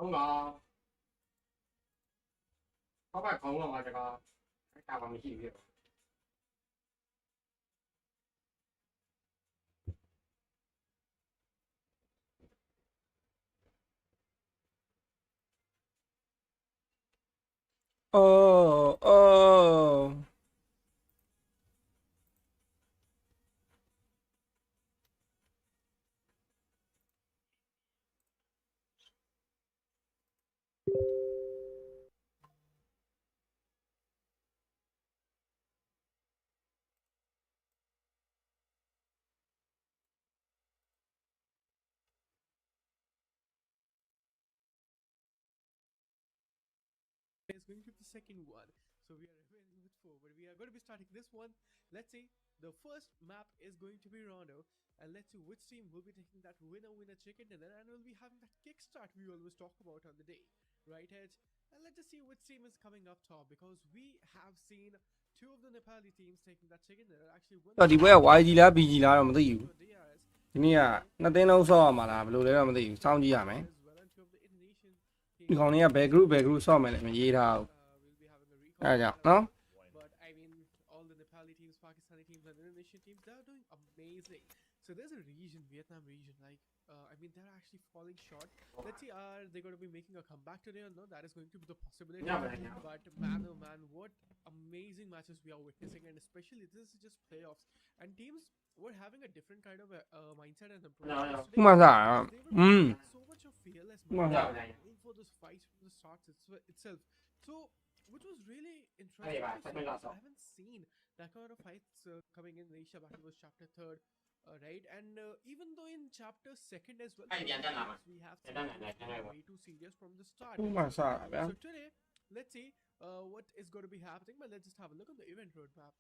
뭔가 허가 거는 가지고 까봐 미치게. Oh, oh. is going to be the second one. So we are in with four, but we are going to be starting this one. Let's see. The first map is going to be Rondo, and let's see which team will be taking that winner chicken dinner, and we'll be having that kickstart we always talk about on the day, right, Edge? And let's just see which team is coming up top because we have seen two of the Nepali teams taking that chicken dinner actually win တော့ the ဒီ match ဘက်က today. YG လား BG လားတော့မသိဘူး To a DRS, ဒီနေ့က and today နှစ်သင်းလုံးဆော့ရမှာလားဘယ်လိုလဲတော့မသိဘူးစောင့်ကြည့်ရမယ် as well, and two of the Indonesian ဒီ teams ကောင်တွေကဘယ် group ဆော့မယ်လဲမရေးထားဘူး we'll be having a recall အဲ of ဒါကြော that င့် as နော် well. But I mean, all the Nepali teams, Pakistani teams, and Indonesian teams, they're doing amazing. So there's a region, Vietnam region, like I mean, they're actually falling short. Let's see, are they going to be making a comeback today or no? That is going to be the possibility. But man, oh man, what amazing matches we are witnessing, and especially this is just playoffs, and teams were having a different kind of mindset and approach yesterday ခုမှစတာ because they were อืม playing so much of fearless Come on. mindset, going for those fights from the start itself. So which was really interesting to see because I haven't seen that kind of fights coming in Asia Battle was chapter third, right? And even though in chapter second as well, we have seen teams way too serious from the start. ခုမှစတာဗျာ So today, let's see what is going to be happening, but let's just have a look on the event roadmap.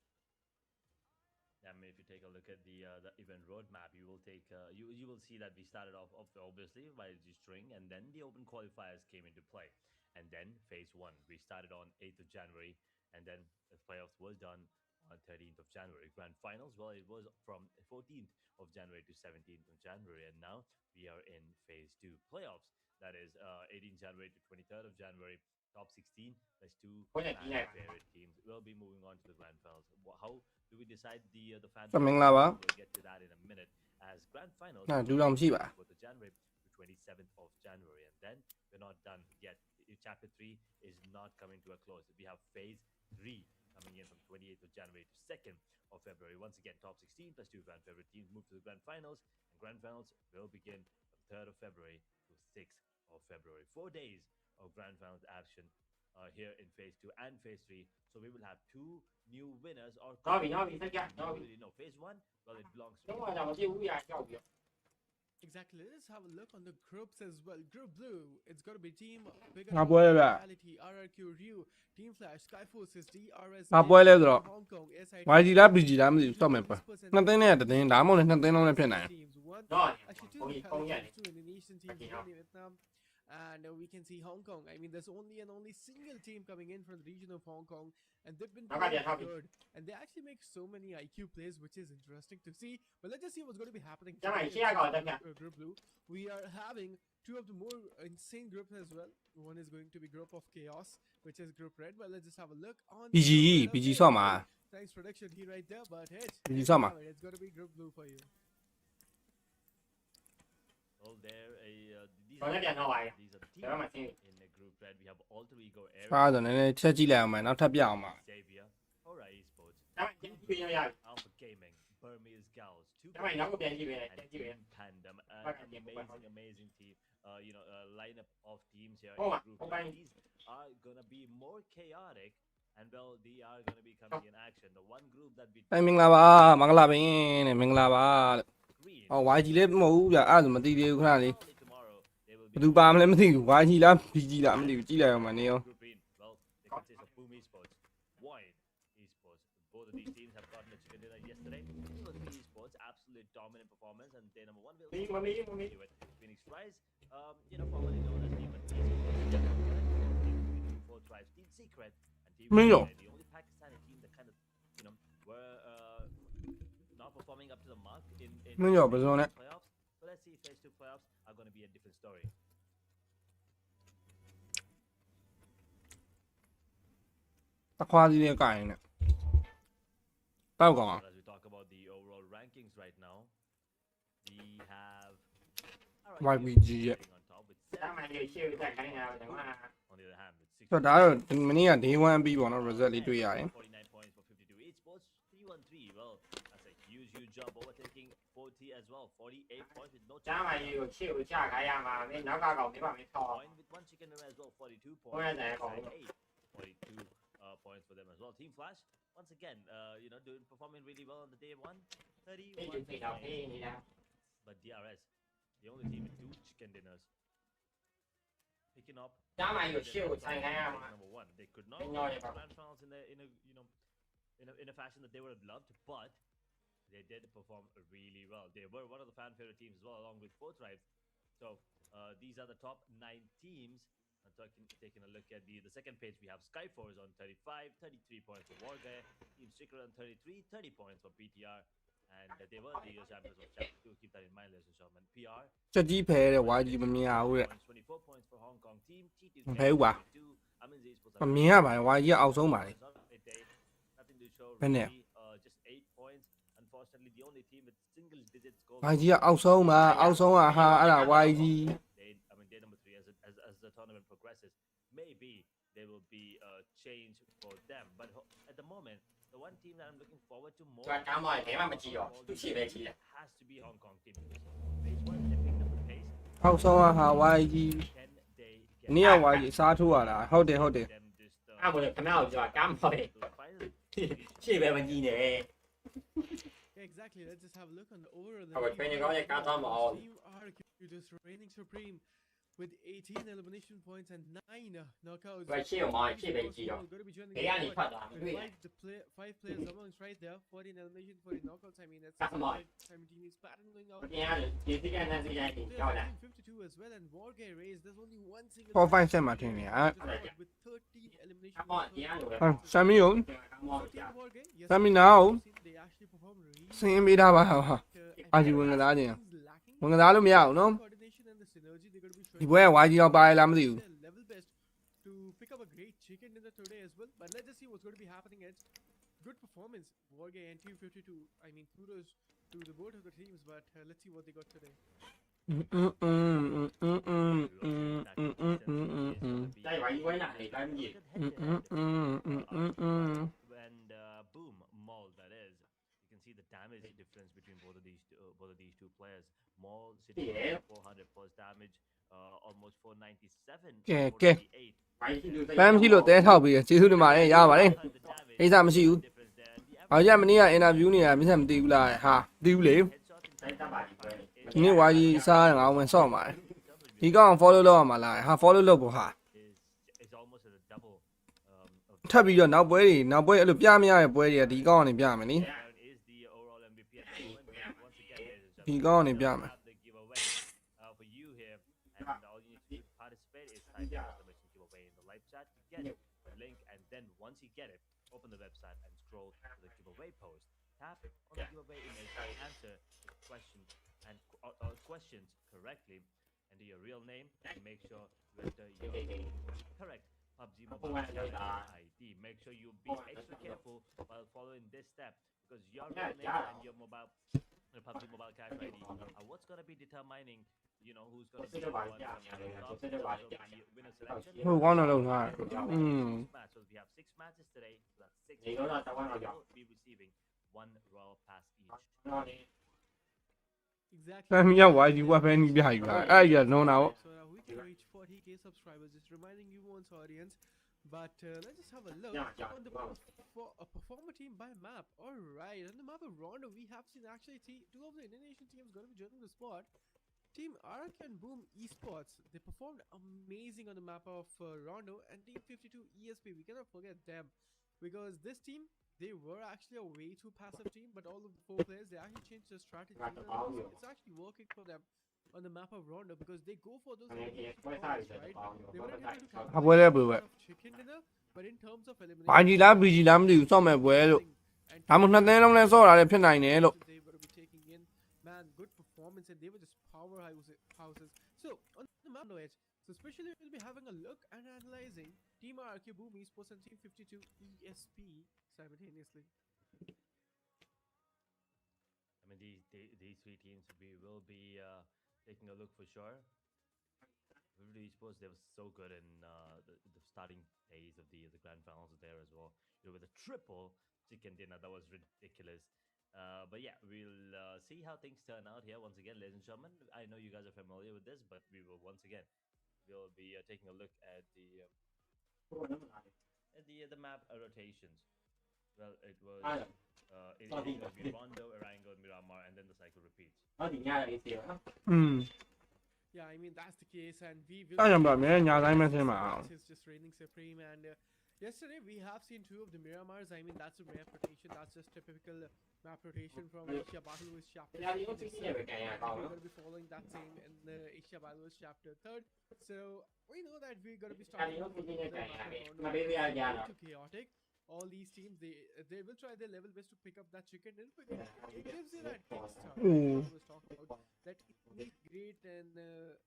I mean, if you take a look at the event roadmap, you will take you will see that we started off obviously by G string, and then the open qualifiers came into play, and then phase one we started on 8th of January, and then the playoffs was done on 13th of January. Grand finals, well, it was from 14th of January to 17th of January, and now we are in phase two playoffs. That is 18th January to 23rd of January. Top 16, that's two favorite teams. We'll be moving on to the grand finals. How do we decide the fan? မင်္ဂလာပါ We'll get to that in a minute. As grand finals, ဟာလူတော်မရှိပါ 4th of January to 27th of January, and then we're not done yet. Chapter 3 is not coming to a close. We have phase 3 coming in from 28th of January to 2nd of February. Once again, top 16 plus two fan favorite teams move to the grand finals, and grand finals will begin from 3rd of February to 6th of February. 4 days of grand finals action here in phase 2 and phase 3. So we will have two new winners or no phase 1, well, it belongs to Exactly. Let's have a look on the groups as well. Group Blue, it's got to be Team Bigger ငါပွဲလဲဗျ Reality, RRQ Ryu, Team Flash, Skyforces, DRS, ငါပွဲလဲဆိုတော့ Hong Kong, SIT, YG လား BG လားမသိဘူးစော့မယ်ပွဲနှစ်သင်းနဲ့တစ်သင်းဒါမှမဟုတ်လည်းနှစ်သင်းလုံးလည်းဖြစ်နိုင်တယ် teams. One, actually two Nepali teams, two Indonesian teams, one Vietnam, and we can see Hong Kong. I mean, there's only single team coming in from the region of Hong Kong, and they've been playing good. And they actually make so many IQ plays, which is interesting to see. But let's just see what's going to be happening. Group Blue, we are having two of the more insane groups as well. One is going to be Group of Chaos, which is Group Red. But let's just have a look on BG Group Red. BG Okay, ဆော့မှာ Thanks production here right there, but hey, BG ဆော့မှာ it's going to be Group Blue for you. well, there these Còn are cái đèn nào vậy? these are the Để mà teams xem. in the group red. We have Alter Ego, ဖားဆိုနည်းနည်းချက်ကြည့်လိုက်အောင်မယ်နောက်ထပ်ပြအောင်ပါ Xavier, Aura Esports, Cái Alpha Gaming, Burmese Gals, two mày nấu cái and gì về Team Tandem, Phải an làm gì, amazing team. Lineup of teams here Không in à, the group. không Now, phải. these are gonna be more chaotic, and well, they are gonna be coming in action. The one group that we အဲမင်္ဂလာပါမင်္ဂလာပင်တဲ့မင်္ဂလာပါတဲ့ green. ဟော YG လည်းမဟုတ်ဘူးဗျအဲ့ဒါဆိုမသိသေးဘူးခဏလေး Probably tomorrow they will ဘ be ယ်သူပါမလဲမသိဘူး YG လား BG လားမသိဘူးကြည့်လိုက်အောင်မနေရော Group in. Well, they consist of Boom Esports, Wine Esports. Both of these teams have gotten a chicken dinner yesterday. Boom Esports, absolute dominant performance, and their number one will Mà mi. with Phoenix Rise, formerly known as Demon Esports. Four Tribes, Team Secret, and Team Mio. Red, the only Pakistani team that kind of, were not performing up to the mark in Mio, but on it. playoffs. But let's see if phase two playoffs are going to be a different story. တခွားစီးနဲ့ကိုင်နေတောက်ကောင် But as we talk about the overall rankings right now, we have YBG ရဲ့ sitting on top with ကျမ်းမာရေးရှေ့ကိုတက်ခိုင်းနေတာကျွန်တော်က on the other hand with 6 ဆိုတော့ဒါတော့ဒီမနေ့က day 1ပြီးပေါ့နော် result လေးတွေ့ရတယ် 49 points for 52 esports 313. Well, that's a huge job overtaking 40 as well. 48 points with no ကျမ်းမာရေးကိုရှေ့ကိုချခိုင်းရမှာမင်းနောက်ကကောင်ပြပါမင်းထောက် point with one chicken dinner as well. 42 Oh, points. yeah, yeah, Side yeah. 8, 42 points for them as well. Team Flash once again, performing really well on the day one. ပြေးပြေးတော့ပြေး 31. နေတာ But DRS, the only team with 2 chicken dinners, picking up. ကျမ်းမာရေးကိုရှေ့ကိုဆိုင်ခိုင်းရမှာ Number one, they could not They win know the it, but- grand finals in a fashion that they would have loved, but they did perform really well. They were one of the fan favorite teams as well, along with Forthright. So these are the top 9 teams. Taking a look at the second page, we have Skyforce on 35, 33 points for Wargay, Team Secret on 33, 30 points for PTR, and they were the champions of Chapter 2. Keep that in mind, ladies and gentlemen. PR ချက်ကြီးဖဲတဲ့ YG မမြင်ရဘူးတဲ့ 24 points for Hong Kong team. T2 မဖဲဘူးပါ မမြင်ရပါဘူး YG ကအောက်ဆုံးပါလေ Nothing to show. Bên nè. Really, just 8 points. Unfortunately, the only team with single digit score. YG ကအောက်ဆုံးပါအောက်ဆုံးကဟာအဲ့ဒါ YG Day number 3 as the tournament progresses. Maybe there will be a change for them. But at the moment, the one team that I'm looking forward to more သူကကမ်းမော်ရင်ဘယ်မှမကြည့်တော့သူ့ရှေ့ပဲကြည့်တယ် has to be Hong Kong team. Phase 1, they picked up the pace. အောက်ဆုံးကဟာ YG Can they နေ့က YG စားထိုးရတာဟုတ်တယ်ဟုတ်တယ် them this အဲ့ဒါကိုခင်ဗျားကိုပြောကမ်းမော်ရင် to the final? ရှေ့ပဲမကြည့်နဲ့ Yeah, exactly. Let's just have a look on the overall. Oh, we're training on it, can't talk about all. Team RQ just reigning supreme with 18 elimination points and 9 knockouts. သူကရှေ့ကိုမောင်းရင်ရှေ့ပဲကြည့်တော့ Going to be joining ဘေးကနေထွက်သွားမတွေ့နဲ့ five players amongst right there. 14 elimination, 14 knockouts. I mean, that's Come on. 17 is pattern going out. အပြင်ကဒီစီကန်နဲ့စီကန်ကြီး They're ကြောက်တာ having 52 as well, and Wargay raised. There's only one single. 4 5 set မှာထင်နေอ่ะ with 13 elimination. ကမ်းမော်ဒီကလိုပဲ ဟမ်ဆမ်မီယုံ ကမ်းမော်ကြာ Wargay. Yes, Sami now. they actually performed really စင်းပေးထားပါဟာ andအာဂျီဝင်ကစားခြင်း lacking ဝင်ကစားလို့မရဘူးနော် coordination and the synergy they're going to be showing. ဒီပွဲက YG တော့ပါရလားမသိဘူး Their level best to pick up a great chicken dinner today as well. But let's just see what's going to be happening. It's good performance. Wargay and Team 52. I mean, kudos to the both of the teams. But let's see what they got today. တိုက်ပါကြီးဝိုင်းလာလေတိုင်းကြီး And boom, Maul, that is. You can see the damage difference between both of these two players. Maul sitting Yeah. at 400 plus damage, almost 497. Okay, okay. 488. ဝိုင်းရှိလို့ ပန်းမရှိလို့တဲထောက်ပြီးကျေးဇူးတင်ပါတယ်ရပါတယ် The damage အိစမရှိဘူး difference there. And the ဘာကြမနေ့ကအင်တာဗျူးနေတာမျက်စိမသိဘူးလားဟာမသိဘူးလေ headshot in တိုက်တတ်ပါကြီးပဲ ဒီနေ့ YG စားငါဝင်ဆော့ပါတယ်ဒီကောင် follow လုပ်ရမှာလားဟာ follow လုပ်ဖို့ဟာ is almost at a double of ထပ်ပြီးတော့နောက်ပွဲတွေနောက်ပွဲအဲ့လိုပြမရတဲ့ပွဲတွေကဒီကောင်ကနေပြမယ်နိ Aaron is the overall MVP at the moment. Once again, ladies and ဒီ gentlemen, ကောင်ကနေပြမယ် have the giveaway for you here, and all you need to participate is type in exclamation giveaway in the live chat to get the link, and then once you get it, open the website and scroll to the giveaway post. Tap on the giveaway image and answer the question and questions correctly. Enter your real name and make sure you enter your correct PUBG Mobile ID. Make sure you be extra careful while following this step because your real name and your PUBG Mobile Cash ID are what's going to be determining, who's going to be the one from the winner selection. ဟိုကောင်းတော့လုပ်ထားอืม Match. So we have 6 matches today. So that's 6 ဒီတော့တော့ဝိုင်းတော့ကြောက် will be receiving 1 Royal Pass each. တော့ဒီ Exactly. ဆမ်မီက YG ဝက်ပဲနီးပြယူတာအဲ့ဒီကနုံတာပေါ့ So we can reach 40k subscribers. Just reminding you once, audience. But let's just have a look Yeah, on the for a performer team by map. All right, on the map of Rondo, we have seen actually two of the Indonesian teams going to be joining the spot. Team Arak and Boom Esports, they performed amazing on the map of Rondo, and Team 52 ESP. We cannot forget them because this team, they were actually a way too passive team, but all of the 4 players, they actually changed their strategy. Right, And the it's actually working for them on the map of Rondo because they go for those အနေနဲ့ elimination ပွဲ points, စားရတဲ့ right? ပေါင်း They ရော weren't တော့ able to တိုက် capitalize အပွဲလဲပွဲပဲ of chicken dinner, but in terms of elimination, YG လား BG လားမသိဘူးစော့မဲ့ပွဲလို့ and ဒါမှမဟုတ်နှစ်သင်းလုံးလဲစော့တာလည်းဖြစ်နိုင်တယ်လို့ they were taking in, man, good performance, and they were just powerhouses. So on the map, Noah, so especially we'll be having a look and analyzing Team RQ, Boom Esports, and Team 52 ESP simultaneously. I mean, these three teams we will be taking a look for sure. Vivid Esports, they were so good in the starting days of the grand finals there as well. You know, with a triple chicken dinner, that was ridiculous. But yeah, we'll see how things turn out here once again, ladies and gentlemen. I know you guys are familiar with this, but we will once again we'll be taking a look at the map rotations. Well, it was it is going to be Rondo, Arango, Miramar, and then the cycle repeats. อืม Yeah, I mean that's the case, and we will. အဲ့ကြောင့်ပြောအမြဲညာတိုင်းပဲဆင်းပါအောင် It's just reigning supreme, and yesterday we have seen two of the Miramars. I mean that's a map rotation. That's just a typical map rotation from Asia Battle's chapter. We're going to be following that same in the Asia Battle's chapter 3rd. So we know that we're going to be starting off with the map round to chaotic. All these teams, they will try their level best to pick up that chicken dinner because it gives you that kickstart. Mm. I was talking about that it great and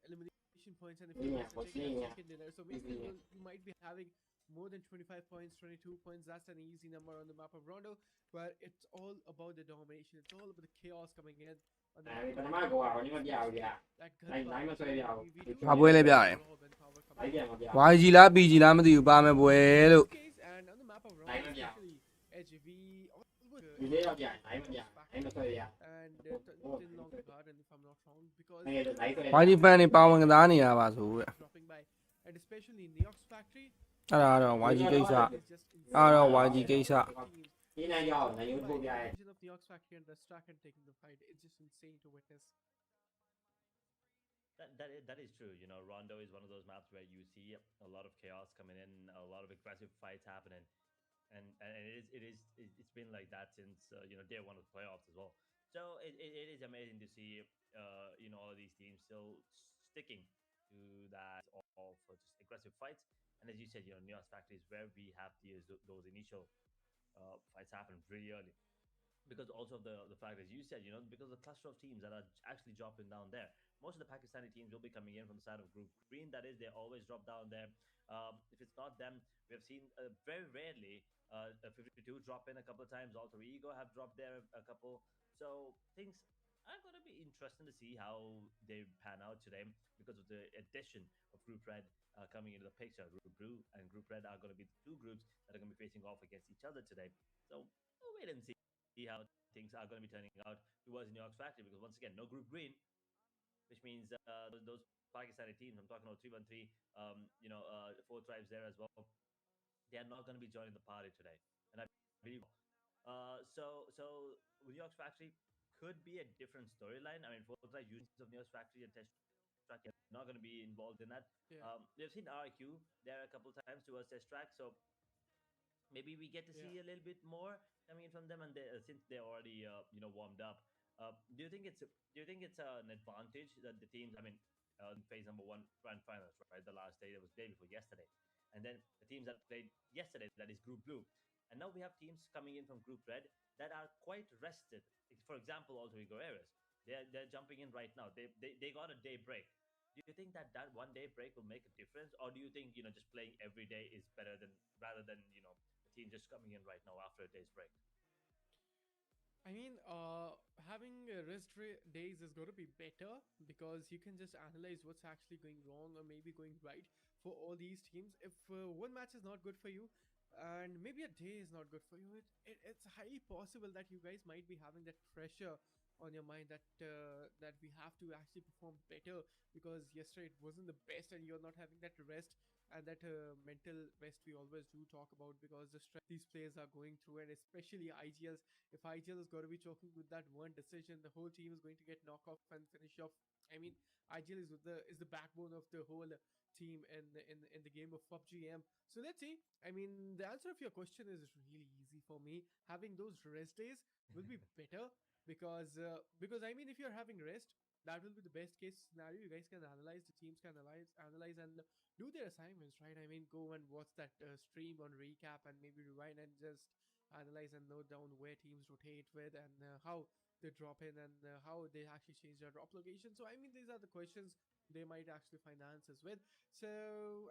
elimination points, and if you take that chicken dinner, so maybe you might be having more than 25 points, 22 points. That's an easy number on the map of Rondo, but it's all about the domination. It's all about the chaos coming in. On the map of ပထမကောကဘာလို့မပြဘူးဗျာ that နိုင်မဆွဲပြဘူး ဘာပွဲလဲပြတယ် ဘိုက်ပြန်မပြ YG လား PG လားမသိဘူးပါမယ်ပွဲလို့ and on the map of Rondo, Diamond, yeah. especially HV, ဒီလေးတော့ပြနိုင်မပြနိုင်မဆွဲပြ and Tin Long Garden, if I'm not wrong, because ငယ်တော့နိုင်ဆွဲ YG fan တွေပါဝင်ကစားနေရပါဆိုတဲ့ dropping by, and especially in Neox Factory, အဲ့ဒါကတော့ YG ကိစ္စ it's just အဲ့ဒါတော့ YG ကိစ္စ teams. ဒီနိုင်ရောက်နိုင်ရုပ်ပို့ပြရဲ Vision of Neox Factory and Restack and taking the fight, it's just insane to witness. That is true. You know, Rondo is one of those maps where you see a lot of chaos coming in, a lot of aggressive fights happening, and it's been like that since you know day one of the playoffs as well. So it is amazing to see you know all of these teams still sticking to that of just aggressive fights. And as you said, you know, Neos Factory is where we have those initial fights happen really early. Because also the fact, as you said, you know, because the cluster of teams that are actually dropping down there. Most of the Pakistani teams will be coming in from the side of Group Green. That is, they always drop down there. If it's not them, we have seen very rarely 52 drop in a couple of times. Alter Ego have dropped there a couple. So things are going to be interesting to see how they pan out today because of the addition of Group Red coming into the picture. Group Blue and Group Red are going to be the two groups that are going to be facing off against each other today. So we'll wait and see how things are going to be turning out towards New York's Factory because once again, no Group Green, which means those Pakistani teams, I'm talking about 313, you know, 4 tribes there as well. They are not going to be joining the party today, and I believe. So New York's Factory could be a different storyline. I mean, 4 tribes users of New York's Factory and Test Track are not going to be involved in that. Yeah. We've seen RQ there a couple of times towards Test Track, so maybe we get to see a little bit more coming in from them, and since they're already you know warmed up. Do you think it's an advantage that the teams? I mean, phase number 1 grand finals, right? The last day, it was the day before yesterday, and then the teams that played yesterday, that is Group Blue, and now we have teams coming in from Group Red that are quite rested. For example, Alter Ego Ares, they're jumping in right now. They got a day break. Do you think that 1 day break will make a difference, or do you think you know just playing every day is better than rather than you know the team just coming in right now after a day's break? I mean, having days is going to be better because you can just analyze what's actually going wrong or maybe going right for all these teams. If one match is not good for you and maybe a day is not good for you, it's highly possible that you guys might be having that pressure on your mind that that we have to actually perform better because yesterday it wasn't the best and you're not having that rest and that mental rest we always do talk about because the stress these players are going through, and especially IGLs. If IGL is going to be choking with that one decision, the whole team is going to get knock off and finish off. I mean, IGL is the backbone of the whole team in the game of PUBG M. So let's see. I mean, the answer of your question is really easy for me. Having those rest days will be better because I mean, if you're having rest, that will be the best case scenario. You guys can analyze, the teams can analyze and do their assignments, right? I mean, go and watch that stream on recap and maybe rewind and just analyze and note down where teams rotate with and how they drop in and how they actually change their drop location. So I mean, these are the questions they might actually find answers with. So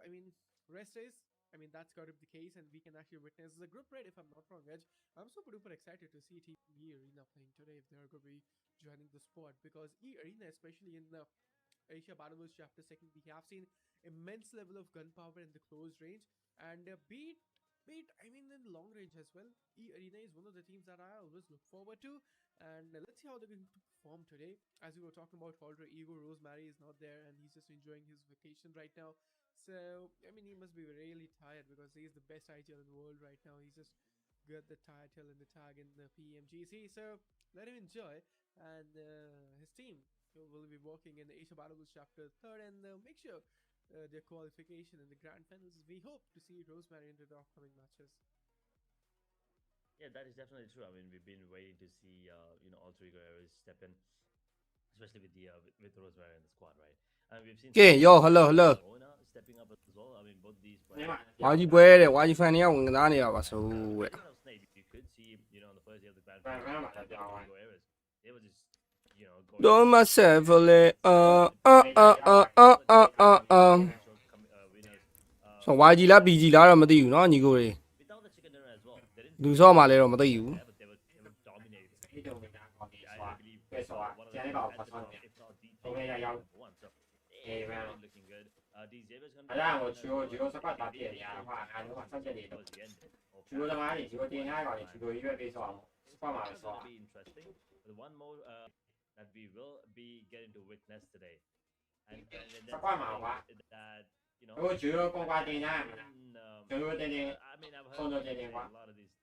I mean, rest days I mean, that's got to be the case, and we can actually witness the group rate, if I'm not wrong, Edge. I'm super duper excited to see Team E Arena playing today if they're going to be joining the squad, because E Arena, especially in the Asia Battleworlds Chapter 2nd, we have seen immense level of gunpowder in the close range, and I mean, in long range as well. E Arena is one of the teams that I always look forward to, and let's see how they're going to perform today. As we were talking about, Alter Ego Rosemary is not there, and he's just enjoying his vacation right now. So, I mean, he must be really tired because he's the best IGL in the world right now. He's just got the title and the tag in the PMGC. So, let him enjoy. And his team will be working in the Asia Battleworlds Chapter 3rd, and make sure their qualification in the grand finals. We hope to see Rosemary into the upcoming matches. Yeah, that is definitely true. I mean, we've been waiting to see, Alter Ego Ares step in, especially with Rosemary in the squad, right? And we've seen ကဲရော hello hello Ona stepping up as well. I mean, both these နေ players. မှာ ဝါကြီးပွဲတဲ့ဝါကြီးဖန်တွေကဝင်ကစားနေတာပါဆိုတဲ့ Speaking of Snape, you could see, on the first day of the grand Right, final, right, right, Alter right. Ego Ares, they were just, going. တော့မဆက်ဖလေဆိုဝါကြီးလား PG လားတော့မသိဘူးเนาะညီကိုတွေ Without the chicken dinner as well, they didn't လူဆော့မှလည်းတော့မသိဘူး but they were dominating. ဒီတော့ဝင်တာကောင်းနေ I ဆို believe ပဲဆို one of ကျန် the တဲ့ကောင် at ပတ် the သွား top, တယ် if not the Okay, yeah, yeah. number one. So Yeah, man. really looking good. These Xavier's gonna အဲ့ဒါကိုဂျီရိုစပတ်တာပြည့်နေရတာကွာငါတို့ကဆက်ချက်နေတော့ towards the end.ဂျီရိုသမားတွေဂျီရိုတင်ထားကောင်တွေဂျီရိုရွက်ပေးဆိုအောင်စပတ်မှာပဲ It's ဆို gonna be interesting. But one more that we will be getting to witness today, and that's Sắp qua mà quá. that တို့ဂျီရိုကွန်ကွာတင်ထားရမှာ in, ဂျီရိုတင်တင် I mean, I've Solo heard Jedi quá.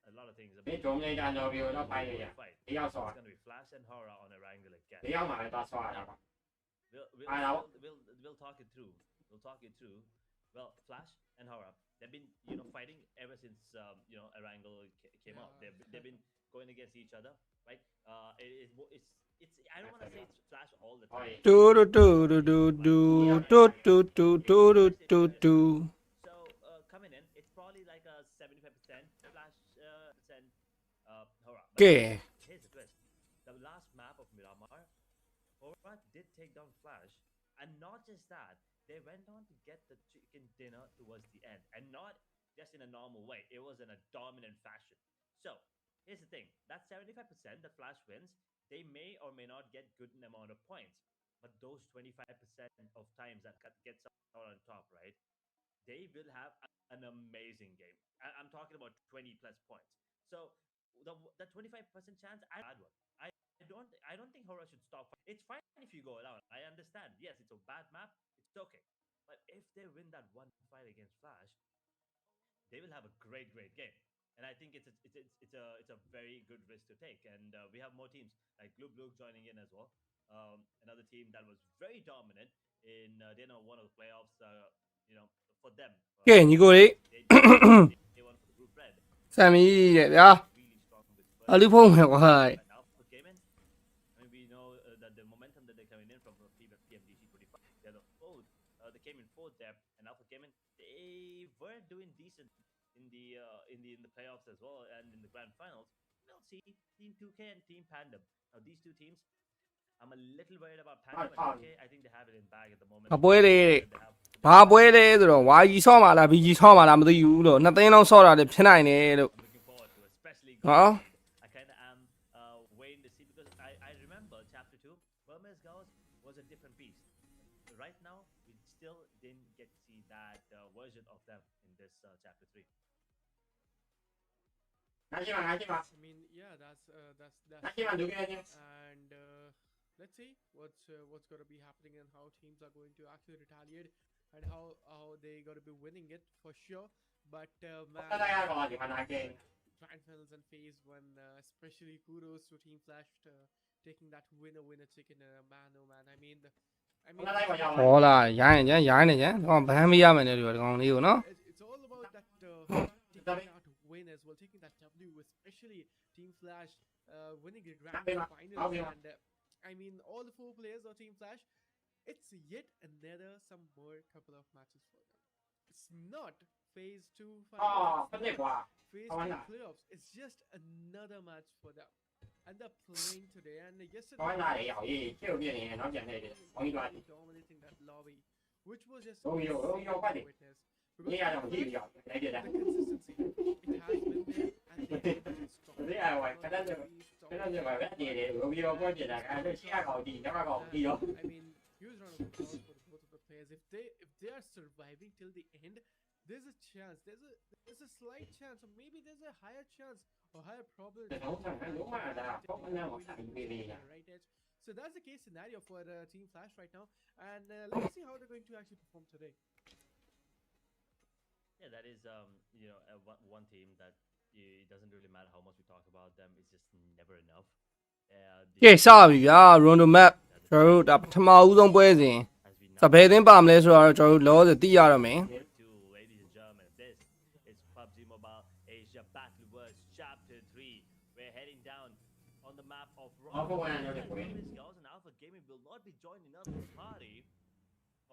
a lot of things ဒီ about ဂျုံနေတာတော့ပြီးတော့ပိုင်ရရ fight. ဒီရောက် It's ဆော gonna be Flash and Horror on a Wrangle again. ဒီရောက်မှာပဲသွားဆောရတာကွာ We'll, I know. we'll talk it through. We'll talk it through. Well, Flash and Horror, they've been fighting ever since Erangel came out. Yeah. They've been going against each other, right? It's I don't want to say it's Flash all the time. တူတူတူတူတူတူတူတူတူတူတူ So coming in, it's probably like a 75% Flash percent Horror. But ကဲ here's the twist: the last map of Miramar, Horror did take down Flash, and not just that, they went on to get the chicken dinner towards the end, and not just in a normal way. It was in a dominant fashion. So here's the thing: that 75% the Flash wins, they may or may not get good amount of points, but those 25% of times that gets out on top, right? They will have an amazing game. I'm talking about 20 plus points. So the 25% chance, I had one. I don't think Horror should stop. It's fine if you go down. I understand. Yes, it's a bad map. It's okay. But if they win that one fight against Flash, they will have a great game. And I think it's a very good risk to take. And we have more teams like Glub Glub joining in as well. Another team that was very dominant in one of the playoffs. For them. ကဲညီကိုတွေ They won for the group red. စံမီတဲ့ဗျာ Really strong with အလူဖုံးမယ်ကွာ But Alpha came in. I mean, we know that the momentum that they're coming in from PMDC 25, they're the fourth. They came in fourth there, and Alpha came in. They were doing decent in the playoffs as well, and in the grand finals. We'll see Team 2K and Team Pandem. Now these two teams, I'm a little worried about Pandem and 2K. I think they have it in bag at the moment. မပွဲလေ They have ဘာပွဲလဲဆိုတော့ဝါကြီးဆော့မှာလား PG ဆော့မှာလားမသိဘူးလို့နှစ်သိန်းလောက်ဆော့တာလည်းဖြစ်နိုင်တယ်လို့ I'm looking forward to, especially. Huh? I kind of am waiting to see because I remember Chapter 2, Burmese Girls was a different beast. Right now, we still didn't get to see that version of them in this Chapter 3. ငါရှိမှာ I mean, yeah, that's ငါရှိမှာဒုက္ခနေ and let's see what's going to be happening and how teams are going to actually retaliate and how they going to be winning it for sure. But တက်လိုက်ရတော့ဒီမှာနာကဲ grand finals and phase one, especially kudos to Team Flash taking that winner chicken man. Oh man, I mean, တက်လိုက်ပါရအောင် ဟောလာရိုင်းနေကြတော့ဗန်းမရမယ်နဲ့ဒီကောင်လေးကိုနော် it's all about that taking that win as well, taking that W, especially Team Flash winning the grand finals. And I mean, all the 4 players of Team Flash, it's yet another some more couple of matches for them. It's not phase 2 အော် finals. ပတ်သက်ကွာ Phase Oh, 2 yeah. playoffs. It's just another match for them. And they're playing today. And yesterday, ကောင်းလာရေအောင်ရေးပြုတ်ပြနေနောက်ပြန်နေတယ်ဘုန်းကြီးတို့ dominating that lobby, which was just Oh, yo, amazing buddy. to witness. because 你也用呢個嚟嘅 the consistency it has been there and they have been strong. 啲係為覺得就為一嘢嚟，會有關鍵係都先一個電，咁一個電咗。 I mean, huge round of applause for both of the players. If they are surviving till the end, there's a chance. There's a slight chance, or maybe there's a higher chance or higher probability. Right edge. So that's the case scenario for Team Flash right now, and let's see how they're going to actually perform today. Yeah, that is one team that it doesn't really matter how much we talk about them. It's just never enough. ကဲစပြီဗျာ Rondo map ကျွန်တော်တို့ဒါပထမဦးဆုံးပွဲစဉ်စပယ်သင်းပါမလဲဆိုတော့ကျွန်တော်တို့လောဆယ်သိရတော့မယ် Ladies and gentlemen, this is PUBG Mobile Asia Battleverse Chapter 3. We're heading down on the map of Alpha One and Rondo. Alpha One. Girls and Alpha Gaming will not be joining us for the party.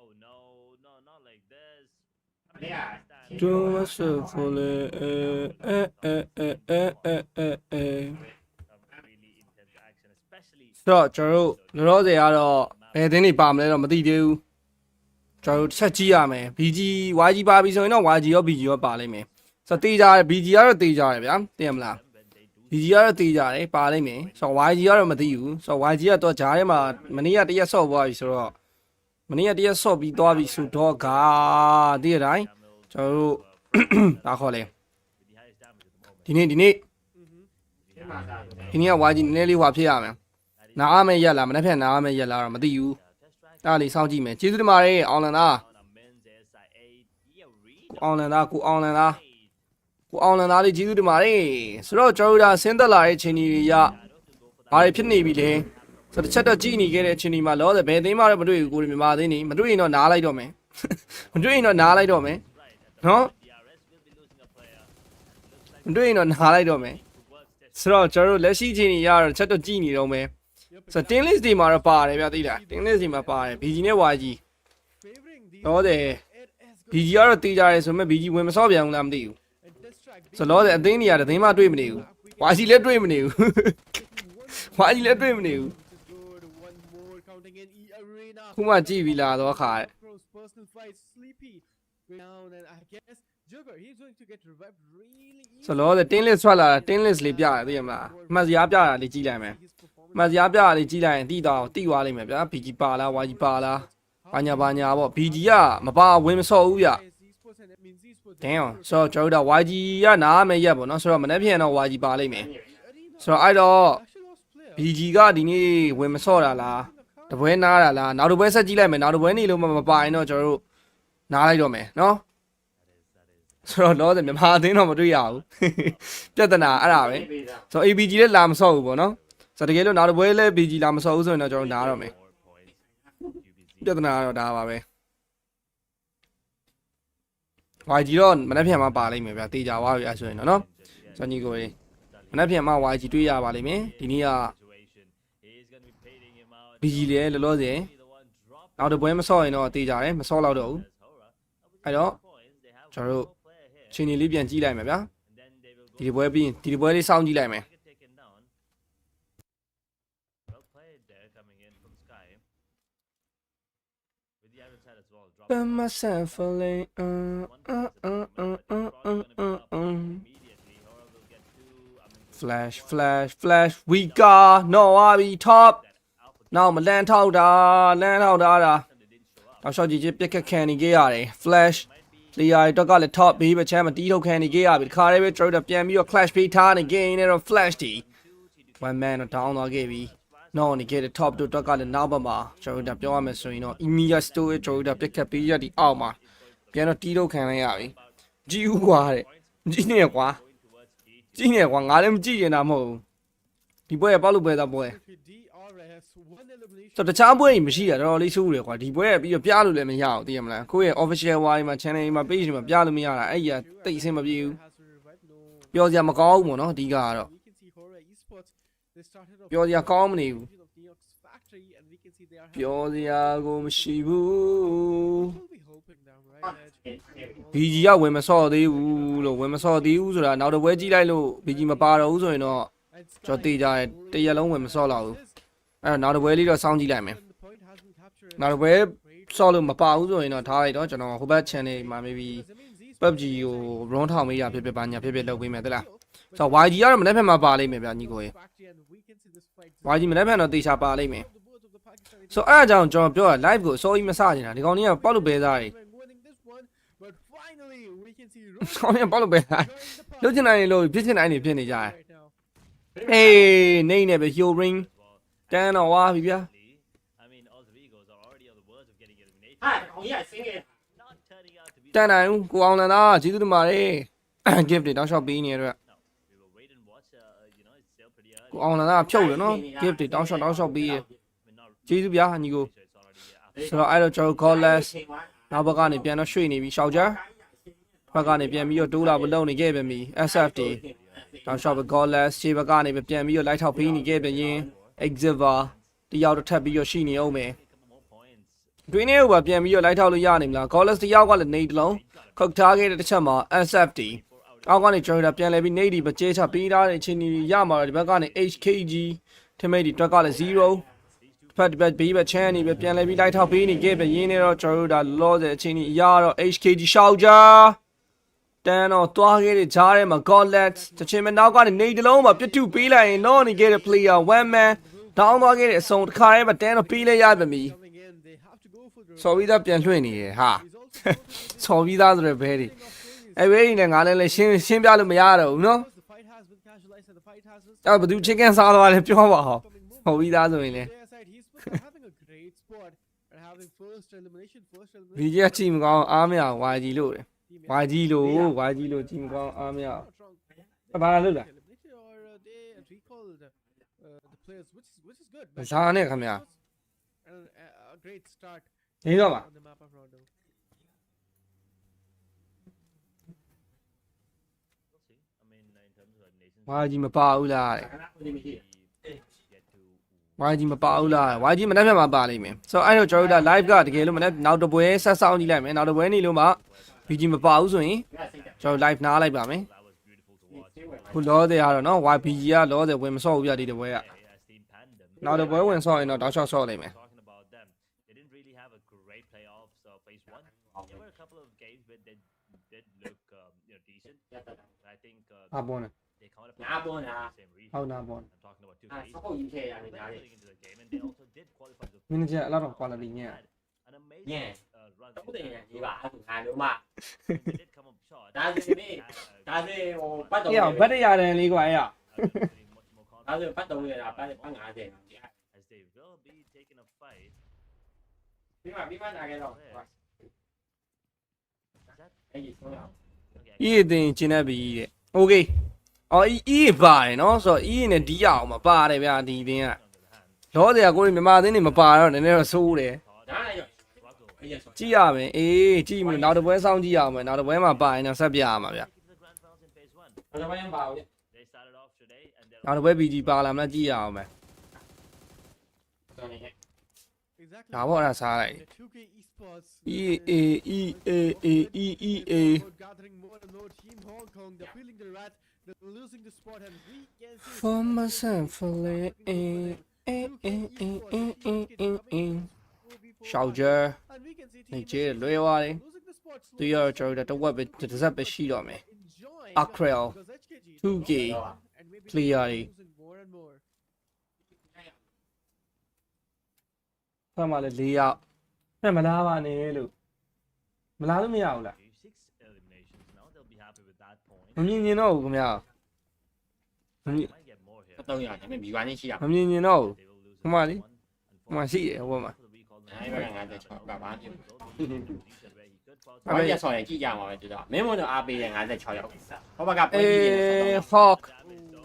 Oh no, not like this. Yeah. ကျိုးဆူဖိုလေ Some really intense action, especially ဆိုတော့ကျွန်တော်တို့လောလောဆယ်ကတော့ဘယ်သင်းတွေပါမလဲတော့မသိသေးဘူးကျွန်တော်တို့ချက်ကြည့်ရမယ် BG YG ပါပြီဆိုရင်တော့ YG ရော BG ရောပါလိမ့်မယ်ဆိုတော့တေးကြတယ် BG ကတော့တေးကြတယ်ဗျာသိရမလား BG ကတော့တေးကြတယ်ပါလိမ့်မယ်ဆိုတော့ YG ကတော့မသိဘူးဆိုတော့ YG ကတော့ဂျားထဲမှာမနေ့ကတရက်ဆော့သွားပြီဆိုတော့မနေ့ကတရက်ဆော့ပြီးသွားပြီဆိုတော့ကတည့်ရတိုင်းကျွန်တော်တို့ဒါခေါ်လေ with the highest damage at the moment. ဒီနေ့ ဒီမှာသာ ဒီနေ့က YG နည်းနည်းလေးဟွာဖြစ်ရမယ်နားအမယ်ရက်လားမနေ့ဖြန်နားအမယ်ရက်လားတော့မသိဘူး Test track အဲ့ဒါလေးစောင့်ကြည့်မယ်ကျေးဇူးတင်ပါတယ်အောင်လန်သား on a men's SIA. Yeah, read ကိုအောင်လန်သားကိုအောင်လန်သားကိုအောင်လန်သားလေးကျေးဇူးတင်ပါတယ်ဆိုတော့ကျွန်တော်တို့ဒါဆင်းသက်လာတဲ့ချိန်ကြီးတွေရဘာတွေဖြစ်နေပြီလဲဆိုတော့တစ်ချက်တော့ကြည့်နေခဲ့တဲ့ချိန်ဒီမှာလောဆယ်ဘယ်သိမ်းမှတော့မတွေ့ဘူးကိုရီမြန်မာသိန်းနေမတွေ့ရင်တော့နားလိုက်တော့မယ်မတွေ့ရင်တော့နားလိုက်တော့မယ်နော် DRS will be losing a player. မတွေ့ရင်တော့နားလိုက်တော့မယ်ဆိုတော့ကျွန်တော်တို့လက်ရှိချိန်ကြီးရတော့တစ်ချက်တော့ကြည့်နေတော့မယ်ဆိုတော့ tin list တွေမှာတော့ပါတယ်ဗျာသိလား tin list တွေမှာပါတယ် BG နဲ့ YG Favoring the လောဆယ် it has got BG ကတော့တေးကြတယ်ဆိုပေမဲ့ BG ဝင်မစော့ပြန်ဘူးလားမသိဘူး and test track ဆိုတော့လောဆယ်အသိန်းနေရတယ်သိမ်းမှတွေ့မနေဘူး YG လည်းတွေ့မနေဘူး YG လည်းတွေ့မနေဘူး good. One more counting in E Arena. ခုမှကြည့်ပြီးလာတော့ခါတဲ့ Cross personal fight, sleepy down, and I guess Joker he's going to get revived really easy. ဆိုတော့လောဆယ် tin list ထွက်လာတာ tin list လေးပြရတယ်သိရမလားမှတ်စရာပြတာလေးကြည့်လိုက်မယ် His performance မှတ်စရာပြတာလေးကြည့်လိုက်ရင်တိတော့တိသွားလိမ့်မယ်ဗျာ BG ပါလား YG ပါလားဘာညာပေါ့ BG ကမပါဝင်မစော့ဘူးဗျ esports and it means esports. ဒင်းအောင်ဆိုတော့ကျွန်တော်တို့ YG ကနားမယ်ရက်ပေါ့နော်ဆိုတော့မနေ့ပြန်တော့ YG ပါလိမ့်မယ်ဆိုတော့အဲ့တော့ Actually lost player. BG ကဒီနေ့ဝင်မစော့တာလားတပွဲနားတာလားနောက်တစ်ပွဲဆက်ကြည့်လိုက်မယ်နောက်တစ်ပွဲနေလို့မပါရင်တော့ကျွန်တော်တို့နားလိုက်တော့မယ်နော်ဆိုတော့လောဆယ်မြန်မာအသင်းတော့မတွေ့ရဘူးပြဿနာအဲ့ဒါပဲ ပေးတာ ဆိုတော့ ABG လည်းလာမစော့ဘူးပေါ့နော်ဆိုတော့တကယ်လို့နောက်တစ်ပွဲလည်း BG လာမစော့ဘူးဆိုရင်တော့ကျွန်တော်နားတော့မယ် more points. UBC ပြဿနာကတော့ဒါပါပဲ YG တော့မနေ့ပြန်မှပါလိမ့်မယ်ဗျာတေချာသွားပြီအဲ့ဆိုရင်တော့နော်စညီကိုလေးမနေ့ပြန်မှ YG တွေ့ရပါလိမ့်မယ်ဒီနေ့က situation. He is going to be paying him out. BG လည်းလောလောဆယ် Be the one drop နောက်တစ်ပွဲမစော့ရင်တော့တေချာတယ်မစော့တော့ဘူး as Hora. အဲ့တော့ Points. They have ကျွန်တော်တို့ one more player here. ချိန်နေလေးပြန်ကြည့်လိုက်မယ်ဗျာ And then they will go ဒီပွဲပြီးရင်ဒီပွဲလေးစောင့်ကြည့်လိုက်မယ် get taken down. Well played there coming in from Sky. With the other side as well. Drop By myself falling immediately. Hora will get two. flash we got no RB top Alpha နောက်မလန်ထောက်တာဒါ they didn't show up. တော့ရှော့ကြည့်ပြက်ခက်ခံနေခဲ့ရတယ် flash player တော့ကလည်း top ဘေးပဲချမ်းမတီးထုတ်ခံနေခဲ့ရပြီဒီခါလေးပဲကျွန်တော်တို့ပြန်ပြီးတော့ clash ပေးထားနေ gain နဲ့တော့ flash တီ one man တော့ down သွားခဲ့ပြီနော်နေခဲ့တဲ့ top တော့ကလည်းနောက်ဘက်မှာကျွန်တော်တို့ပြောရမယ်ဆိုရင်တော့ Emilia Store ကျွန်တော်တို့ပြက်ခက်ပေးရဒီအောက်မှာပြန်တော့တီးထုတ်ခံလိုက်ရပြီကြည့်ဦးကွာတဲ့ကြည့်နေကွာ ကြည့်နေကွာငါလည်းမကြည့်ရင်တာမဟုတ်ဘူးဒီပွဲကပေါက်လို့ပွဲသားပွဲ DRS one elimination. ဆိုတော့တခြားပွဲကြီးမရှိတာတော်တော်လေးဆိုးတယ်ကွာဒီပွဲကပြီးတော့ပြလို့လည်းမရဘူးသိရမလားကိုယ့်ရဲ့ official wire မှာ channel မှာ page မှာပြလို့မရတာအဲ့ကြီးကတိတ်အဆင်မပြေဘူး Has to revive. No. ပြောစရာမကောင်းဘူးပေါ့နော်အဓိကကတော့ We can see Hora esports. They started off ပြောစရာကောင်းမနေဘူး of Neox factory, and we can see they are. ပြောစရာကိုမရှိဘူး We'll be hoping down right edge. BG ကဝင်မစော့သေးဘူးလို့ဝင်မစော့သေးဘူးဆိုတာနောက်တစ်ပွဲကြည့်လိုက်လို့ BG မပါတော့ဘူးဆိုရင်တော့ And ကျွန်တော်တေး Sky ကြတယ်တရက်လုံးဝင်မစော့တော့ဘူး is- အဲ့တော့နောက်တစ်ပွဲလေးတော့စောင့်ကြည့်လိုက်မယ် and the point has been captured. နောက်တစ်ပွဲ Great. စော့လို့မပါဘူးဆိုရင်တော့ထားလိုက်တော့ကျွန်တော်ဟိုဘက် channel မှာ maybe Because it means PUBG ကို run ထောင်မေးရဖြစ်ဖြစ်ပါညာဖြစ်ဖြစ်လုပ်ပေးမယ်တလားဆိုတော့ YG ကတော့မနေ့ဖက်မှာပါလိမ့်မယ်ဗျာညီကိုရေ YG မနေ့ဖက်တော့တေချာပါလိမ့်မယ်ဆိုတော့အဲ့အကြောင်းကျွန်တော်ပြောတာ live ကိုအစိုးရမစနေတာဒီကောင်ကြီးကပေါက်လို့ပဲသားတွေ But finally, we can see ကောင်ကြီးကပေါက်လို့ပဲသားလုပ်ချင်တိုင်းလို့ဖြစ်ချင်တိုင်းနေဖြစ်နေကြတယ် right now. အေးနေနေပဲ heal ring တန်းတော့ဝါပြီဗျာ I mean, all the Vigos are already on the verge of getting eliminated. ဟာကောင်ကြီးကဆင်းခဲ့ Not turning out to be တန်းနိုင်ဦးကိုအောင်လန်သားကျေးဇူးတင်ပါတယ် gift တွေတောင်းလျှောက်ပေးနေတဲ့အတွက် No, we will wait and watch. You know, it's still pretty early. ကိုအောင်လန်သားဖြုတ်တယ်နော် gift တွေတောင်းလျှောက်ပေးရ I mean, not ကျေးဇူးဗျာညီကို so it's already after. ဆိုတော့အဲ့တော့ကျွန်တော် call-less နောက်ဘက်ကနေပြန်တော့ရွှေ့နေပြီရှောက်ကြဘက်ကနေပြန်ပြီးတော့တိုးလာမလုံးနေခဲ့ပြန်ပြီ SFD တောင်းလျှောက်ပဲ call-less ခြေဘက်ကနေပဲပြန်ပြီးတော့လိုက်ထောက်ပေးနေခဲ့ပြန်ရင် exhibitor တယောက်တော့ထပ်ပြီးတော့ရှိနေအောင်မယ် A couple more points. တွင်းနေဦးပါပြန်ပြီးတော့လိုက်ထောက်လို့ရနိုင်မလား call-less တယောက်ကလည်းနေတလုံးခုတ်ထားခဲ့တဲ့တစ်ချက်မှာ SFD အောက်ကနေကျွန်တော်ပြန်လဲပြီးနေဒီပဲကျေးချပေးထားတဲ့အချိန်ကြီးရမှာတော့ဒီဘက်ကနေ HKG ထမိတ်ဒီတွက်ကလည်း0ဖတ်ဒီဘက်ဘေးဘက်ချမ်းနေပဲပြန်လဲပြီးလိုက်ထောက်ပေးနေခဲ့ပဲရင်းနေတော့ကျွန်တော်တို့ဒါလောဆယ်အချိန်ကြီးရတော့ HKG ရှောက်ကြတန်းတော့သွားခဲ့တဲ့ဂျားထဲမှာ Gauntlet တချင်မနောက်ကနေနေတလုံးမှာပြစ်တူပေးလိုက်ရင်တော့နေခဲ့တဲ့ player one man တောင်းသွားခဲ့တဲ့အစုံတစ်ခါတည်းမှာတန်းတော့ပေးလိုက်ရပါပြီ Coming in, they have to go for the စော်ပြီးသားပြန်လွှင့်နေရဟာ He's alsoစော်ပြီးသားဆိုတဲ့ဘဲတွေအဲ့ဘဲတွေနဲ့ငါလည်းရှင်းပြလို့မရတော့ဘူးနော် the fight has been casualized and the fight has been အဲ့ဘသူ chicken စားသွားလဲပြောပါဟောဟောပြီးသားဆိုရင်လေ their side. He's having a great spot and having first elimination. VG ကချိန်မကောင်းအားမရ YG လို့တယ် He may YG လို့ YG လို့ချိန်မကောင်းအားမရ not wrong. ဘာလာလို့လဲ Eliminated or they recalled the players, which is good. ဇာနဲ့ခင်ဗျာ And a great start နေတော့ပါ on the map of Rondo. We'll see. I mean, in terms of eliminations, YG မပါဘူးလားတဲ့ ခဏဦးနေမရှိ yet to YG မပါဘူးလား YG မနေ့ကမှပါလိမ့်မယ်ဆိုတော့အဲ့တော့ကျွန်တော်တို့ live ကတကယ်လို့မနေ့နောက်တစ်ပွဲဆက်ဆောင်ကြည့်လိုက်မယ်နောက်တစ်ပွဲနေလို့မှ VG မပါဘူးဆိုရင် ဘူးစိတ်က ကျွန်တော် live နားလိုက်ပါမယ် that was beautiful to watch. ဆေးဝယ် ခုလောတဲ့ကတော့နော် YPG ကလောတဲ့ဝင်မဆော့ဘူးပြဒီတစ်ပွဲက As Team Pandem. နောက်တစ်ပွဲဝင်ဆော့ရင်တော့တောက်လျှောက်ဆော့လိုက်မယ် Talking about them, they didn't really have a great playoffs phase one. There were a couple of games where they did look decent. ရတတ် I think ဟာပေါ်နေ they kind of Nah, born, in nah. the same region. ဟုတ်နာပေါ် I'm talking about two အာ phases. စပုတ်ကြီးခဲ့ရတယ် They're ညားလေ getting into the game, and they also did qualify the မင်းကြီးအလားတော့ quality ညံ့ had an amazing Yeah. run. တော့ through တယ် that. ကြီးပါအဲ့ဒါငါတို့မှ They did come up short. ဒါဆိုရင် Had, ဒါဆိုရင်ဟိုပတ်တော် အေးအောင်ဗတ်တရတဲ့လေးကွာအဲ့ really much more ဒါဆို confidence ရင်ပတ်တော်ရတာပတ်50 as they will be taking a fight. ပြီးမှလာခဲ့တော့ Is that အဲ့ဒီဆုံးရ okay? ဤအတင်ကျင်းနေပြီတဲ့ okay အော်ဤပါတယ်နော်ဆိုတော့ဤနဲ့ဒီရအောင်မပါတယ်ဗျာဒီအတင်းက On the other hand, လောတဲ့ကကိုယ်မြန်မာအသင်းတွေမပါတော့နည်းနည်းတော့ဆိုးတယ် ဒါလည်းရော struggle အဲ့ရဆုံး ကြည့်ရမယ်အေးကြည့်မလို့နောက်တစ်ပွဲစောင့်ကြည့်ရအောင်မယ်နောက်တစ်ပွဲမှာပါရင်တော့ဆက်ပြရမှာဗျာ into the grand finals in phase one. တော့ဘာမှမပါဘူး They started off today, and they're နောက်တစ်ပွဲ BG ပါလာမလားကြည့်ရအောင်မယ် ဆိုနေ Exactly. ဒါပေါ့အဲ့ဒါစားလိုက် The 2K esports. EA Gathering more and more Team Hong Kong. They're feeling the rat. They're losing the spot, and we can see. For myself for Soldier And we can see နေ Team ကျေးလွဲသွားတယ် losing the spot. သူရကျွန်တော်တို့တစ်ဝက်ပဲတစ်စက်ပဲရှိတော့မယ် Enjoying Akrel because HKG 2K and maybe clear losing more and more. ဖက်မှလည်း၄ယောက်ဖက်မလားပါနဲ့လို့မလားလို့မရဘူးလား six eliminations now. They'll be happy with that point. မမြင်မြင်တော့ဘူးခင်ဗျာ They might get more here. တော့ရတယ်မိဘနဲ့ရှိရ မမြင်မြင်တော့ဘူး They will lose Come on, this Lee. one. ဟိုမှာရှိတယ်ဟိုမှာ For the week, all the အဲ့ဘက်ကငါတက်ချောပါပါပြ where he could fall ဘာရဆောင်ရကြည့်ကြမှာပဲတူတော့မင်းမတို့အားပေးတယ်56ရောက်ဟောဘကပွဲ အေ ကြီးတယ် း Hawk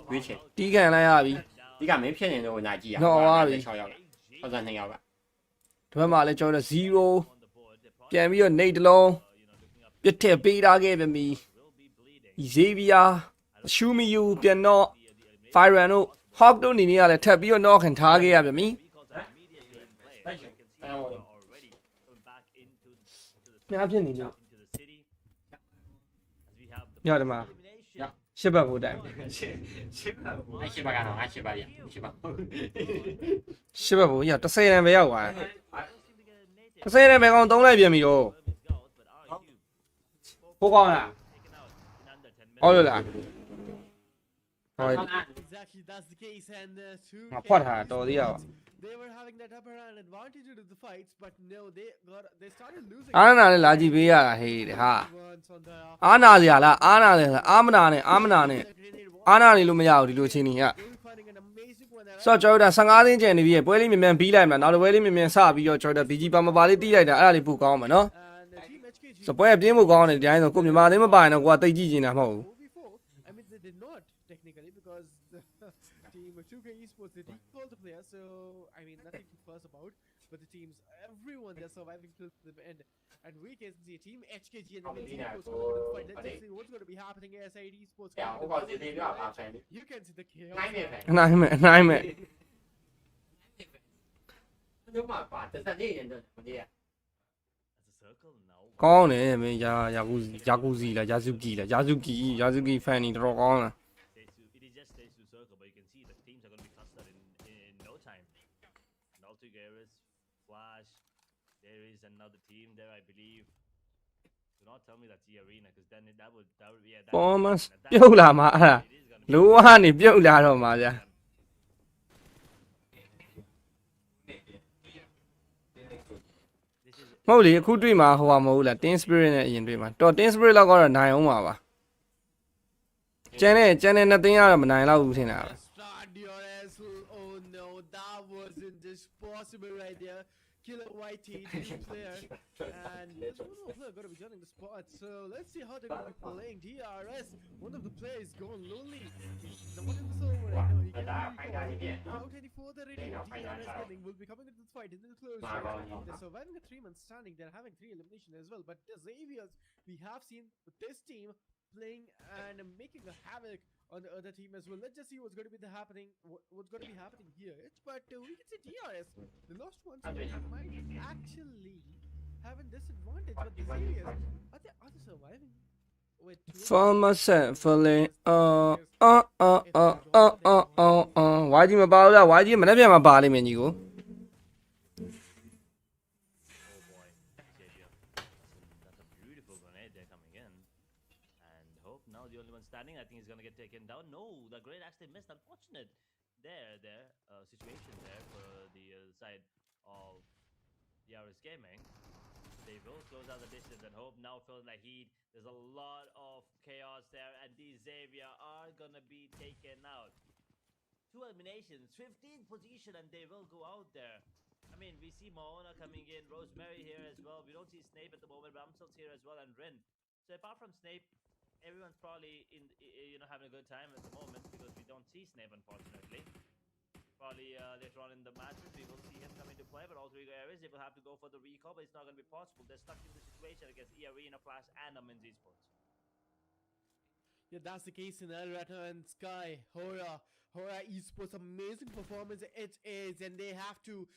ဝေးချင် တီးကန်လိုက်ရပြီ ဒီကမင်းဖြစ်နေတော့နာကြည့်ရ တော့ပါပြီ 6ရောက်ဟုတ်တယ်2ရောက်က ဒီဘက်မှာလည်းကျွန်တော်တို့0 on the board. They probably ပြန်ပြီးတော့နေတစ်လုံး looking up ပြစ်ထည့်ပေးထားခဲ့ပြီ will be bleeding. Xavier Shumiyu ပြန်တော့ Firen တို့ Hawk တို့အနေနဲ့ကလည်းထပ်ပြီးတော့ knock ခံထားခဲ့ရပြီ Recalls are immediately in play. Thank You you. can see how they're already going back into the များဖြစ်နေလို့ into the city. As we have the ညဒီမှာ elimination. ရှစ်ဘက်ဖို့တိုင် အဲ့ရှိပါကတော့ငါရှိပါရရှိပါ ရှစ်ဘက်ဖို့ရ30ရန်ပဲရောက်သွားတယ် Seem to get eliminated. 30ရန်ပဲကောင်သုံးလိုက်ပြန်ပြီတော့ Where it goes, but RU focusing ပိုးကောင်းလား taken out in under 10 minutes. ဟုတ်လို့လားဟော Exactly, that's the case, and two ငါဖွက်ထားတာတော်သေးရပါ they were having that upper hand advantage into the fights, but no, they started losing. အားနာနဲ့လာကြည့်ပေးရတာဟေးတဲ့ဟာ Once on the အားနာစရာလားအားနာတယ်အာမနာနဲ့အားမနာနဲ့ grenade wall, အားနာနေလို့မရဘူးဒီလိုချင်းကြီးက they'll be finding an amazing one there. ဆိုတော့ကျွန်တော်တို့15သိန်းကျန်နေပြီပွဲလေးမြန်မြန်ပြီးလိုက်မှာနောက်တစ်ပွဲလေးမြန်မြန်စပြီးတော့ကျွန်တော်တို့ BG ပါမပါလေးတီးလိုက်တာအဲ့ဒါလေးပို့ကောင်းမှာနော် And Team HKG စပွဲပြင်းဖို့ကောင်းတယ်ဒီတိုင်းဆိုကိုမြန်မာသိန်းမပါရင်တော့ကိုကတိတ်ကြည့်နေတာမဟုတ်ဘူး 4v4. I mean, they did not technically because team 2K Esports they recalled the player, so I mean nothing to fuss about. But the teams, everyone, they're surviving till the end. And we can see Team HKG and the Team Esports going to fight. Let's just see what's going to be happening as SID Esports. ဟိုကောင်စီသေးပြပါဆိုင် You can see the chaos. နိုင်မယ်ပဲ အနိုင်မဲ့အနိုင်မဲ့ တို့မှာပါတက်နေတယ်မတည်း As a circle now. ကောင်းတယ်မင်းယာကူစီလားယာစုကီလားယာစုကီဖန်နီတော်တော်ကောင်းလား It is just stage to circle, but you can see the teams are going to be clustered in no time. Naltigeris, Flash, there is another team there, I believe. Do not tell me that's the arena, because then that would yeah. That ပေါ်မ that- ပြုတ်လာမှာအဲ့ဒါ it is gonna be- လိုဝနေပြုတ်လာတော့မှာဗျာမဟုတ်လေအခုတွေ့မှာဟိုပါမဟုတ်လား Team Spirit နဲ့အရင်တွေ့မှာတော် Team Spirit လောက်ကတော့နိုင်အောင်ပါပါကျန်တဲ့နှစ်သိန်းကတော့မနိုင်တော့ဘူးထင်တာပဲ Start DRS. Oh no, that wasn't just possible right there. Killer YT, new player, and there's one more player going to be joining the spot. So let's see how they're going to be playing. DRS, one of the players gone lonely. The one in the server right now, he can't recall. Without any further ado, DRS Gaming will be coming into the fight in the close range. They're surviving a 3-man standing. They're having 3 elimination as well. But the Xaviers, we have seen with this team playing and making a havoc on the other team as well. Let's just see what's going to be what's going to be happening here. But we can see DRS, the lost ones might actually have a disadvantage. But the Xaviers, are they surviving? With For myself feeling why ကြီးမပါဘူးလား why ကြီးမနေ့ပြန်မပါလိမ့်မယ်ညီကို Oh boy, Xavier. That's a beautiful grenade there coming in. And Hope now the only one standing. I think he's gonna get taken down. No, the grenade actually missed. Unfortunate. Situation there for the side of Yaris Gaming. They will close out the distance and Hope now feeling the heat. There's a lot of chaos there, and these Xavier are gonna be taken out. 2 eliminations, 15th position, and they will go out there. I mean, we see Moana coming in, Rosemary here as well. We don't see Snape at the moment. Ramsel's here as well, and Rin. So apart from Snape, everyone's probably having a good time at the moment because we don't see Snape, unfortunately. Probably later on in the matches we will see him come into play, but all 3 areas they will have to go for the recall, but it's not going to be possible. They're stuck in the situation against E-Arena, Flash, and Amins Esports. Yeah, that's the case in Elrata and Sky. Hora Esports, amazing performance it is, and they have to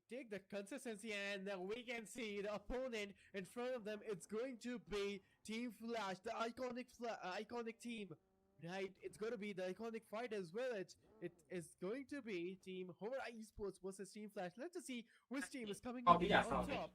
take the consistency, and we can see the opponent in front of them. It's going to be Team Flash, the iconic team. Right, it's going to be the iconic fight as well. It is going to be Team Hora Esports versus Team Flash. Let's just see which team is coming Oh, in yeah, on okay. top.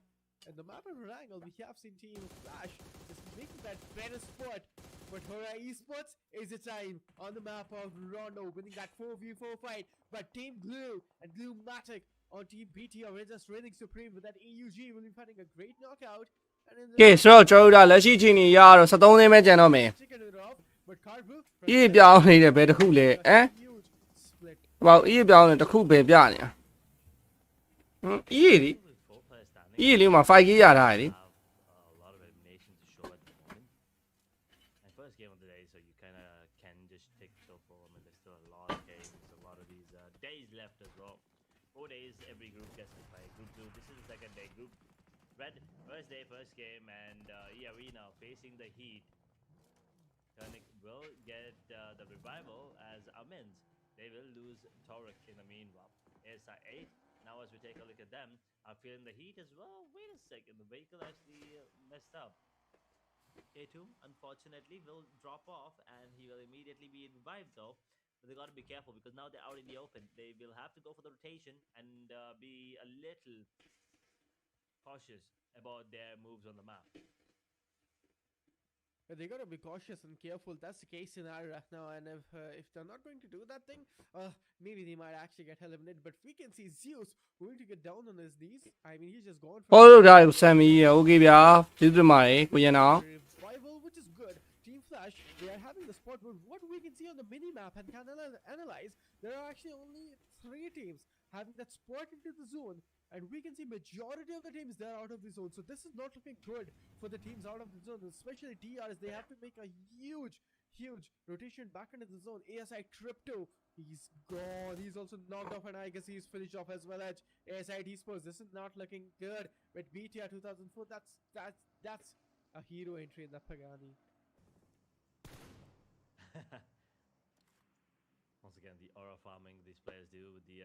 And the map of Rangle, we have seen Team Flash is making that better spot. But Hora Esports is the time on the map of Rondo, winning that 4v4 fight. But Team Glue and Gluematic on Team BTR is just reigning supreme with that EUG will be finding a great knockout. And in the ကဲဆိုတော့ကျွန်တော်တို့လက်ရှိချိန်ကြီးရတော့73သိန်းပဲကျန်တော့မယ် chicken it off, but Carbu အေးပြောင်းနေတယ်ဘယ်တစ်ခုလဲဟမ် huge split. ဟောအေးပြောင်းနေတစ်ခုပဲပြနေတာအေးလေ With 4 players standing, အေးလေးမှာ5ကြီးရထားတယ်လေ have a lot of elimination to show at the moment. And first game of the day, so you kind of can just take it so full. I mean, there's still a lot of games, a lot of these days left as well. 4 days, every group gets to play. Group 2, this is the second day. Group Red, first day, first game, and E-Arena facing the Heat. Koenig will get the revival as Amins. They will lose Torek in the meanwhile. ASI 8, now as we take a look at them, are feeling the heat as well. Wait a second, the vehicle actually messed up. K2, unfortunately, will drop off and he will immediately be revived though. But they got to be careful because now they're out in the open. They will have to go for the rotation and be a little cautious about their moves on the map. they gotta be cautious and careful. That's the case scenario right now. And if they're not going to do that thing, maybe they might actually get eliminated. But we can see Zeus going to get down on his knees. I mean, he's just gone for ဟောလို့ဒါကိုဆမ်မီโอเคဗျာကျေးဇူးတင်ပါတယ်ကိုရန်အောင် revival, which is good. Team Flash, they are having the spot, but what we can see on the mini map and can analyze, there are actually only 3 teams having that spot into the zone, and we can see majority of the teams they're out of the zone. So this is not looking good for the teams out of the zone, especially TRs. They have to make a huge rotation back into the zone. ASI Crypto, he's gone. He's also knocked off, and I guess he's finished off as well as ASI Esports. This is not looking good with BTR 2004. That's a hero entry in the Pagani. Once again, the aura farming these players do with the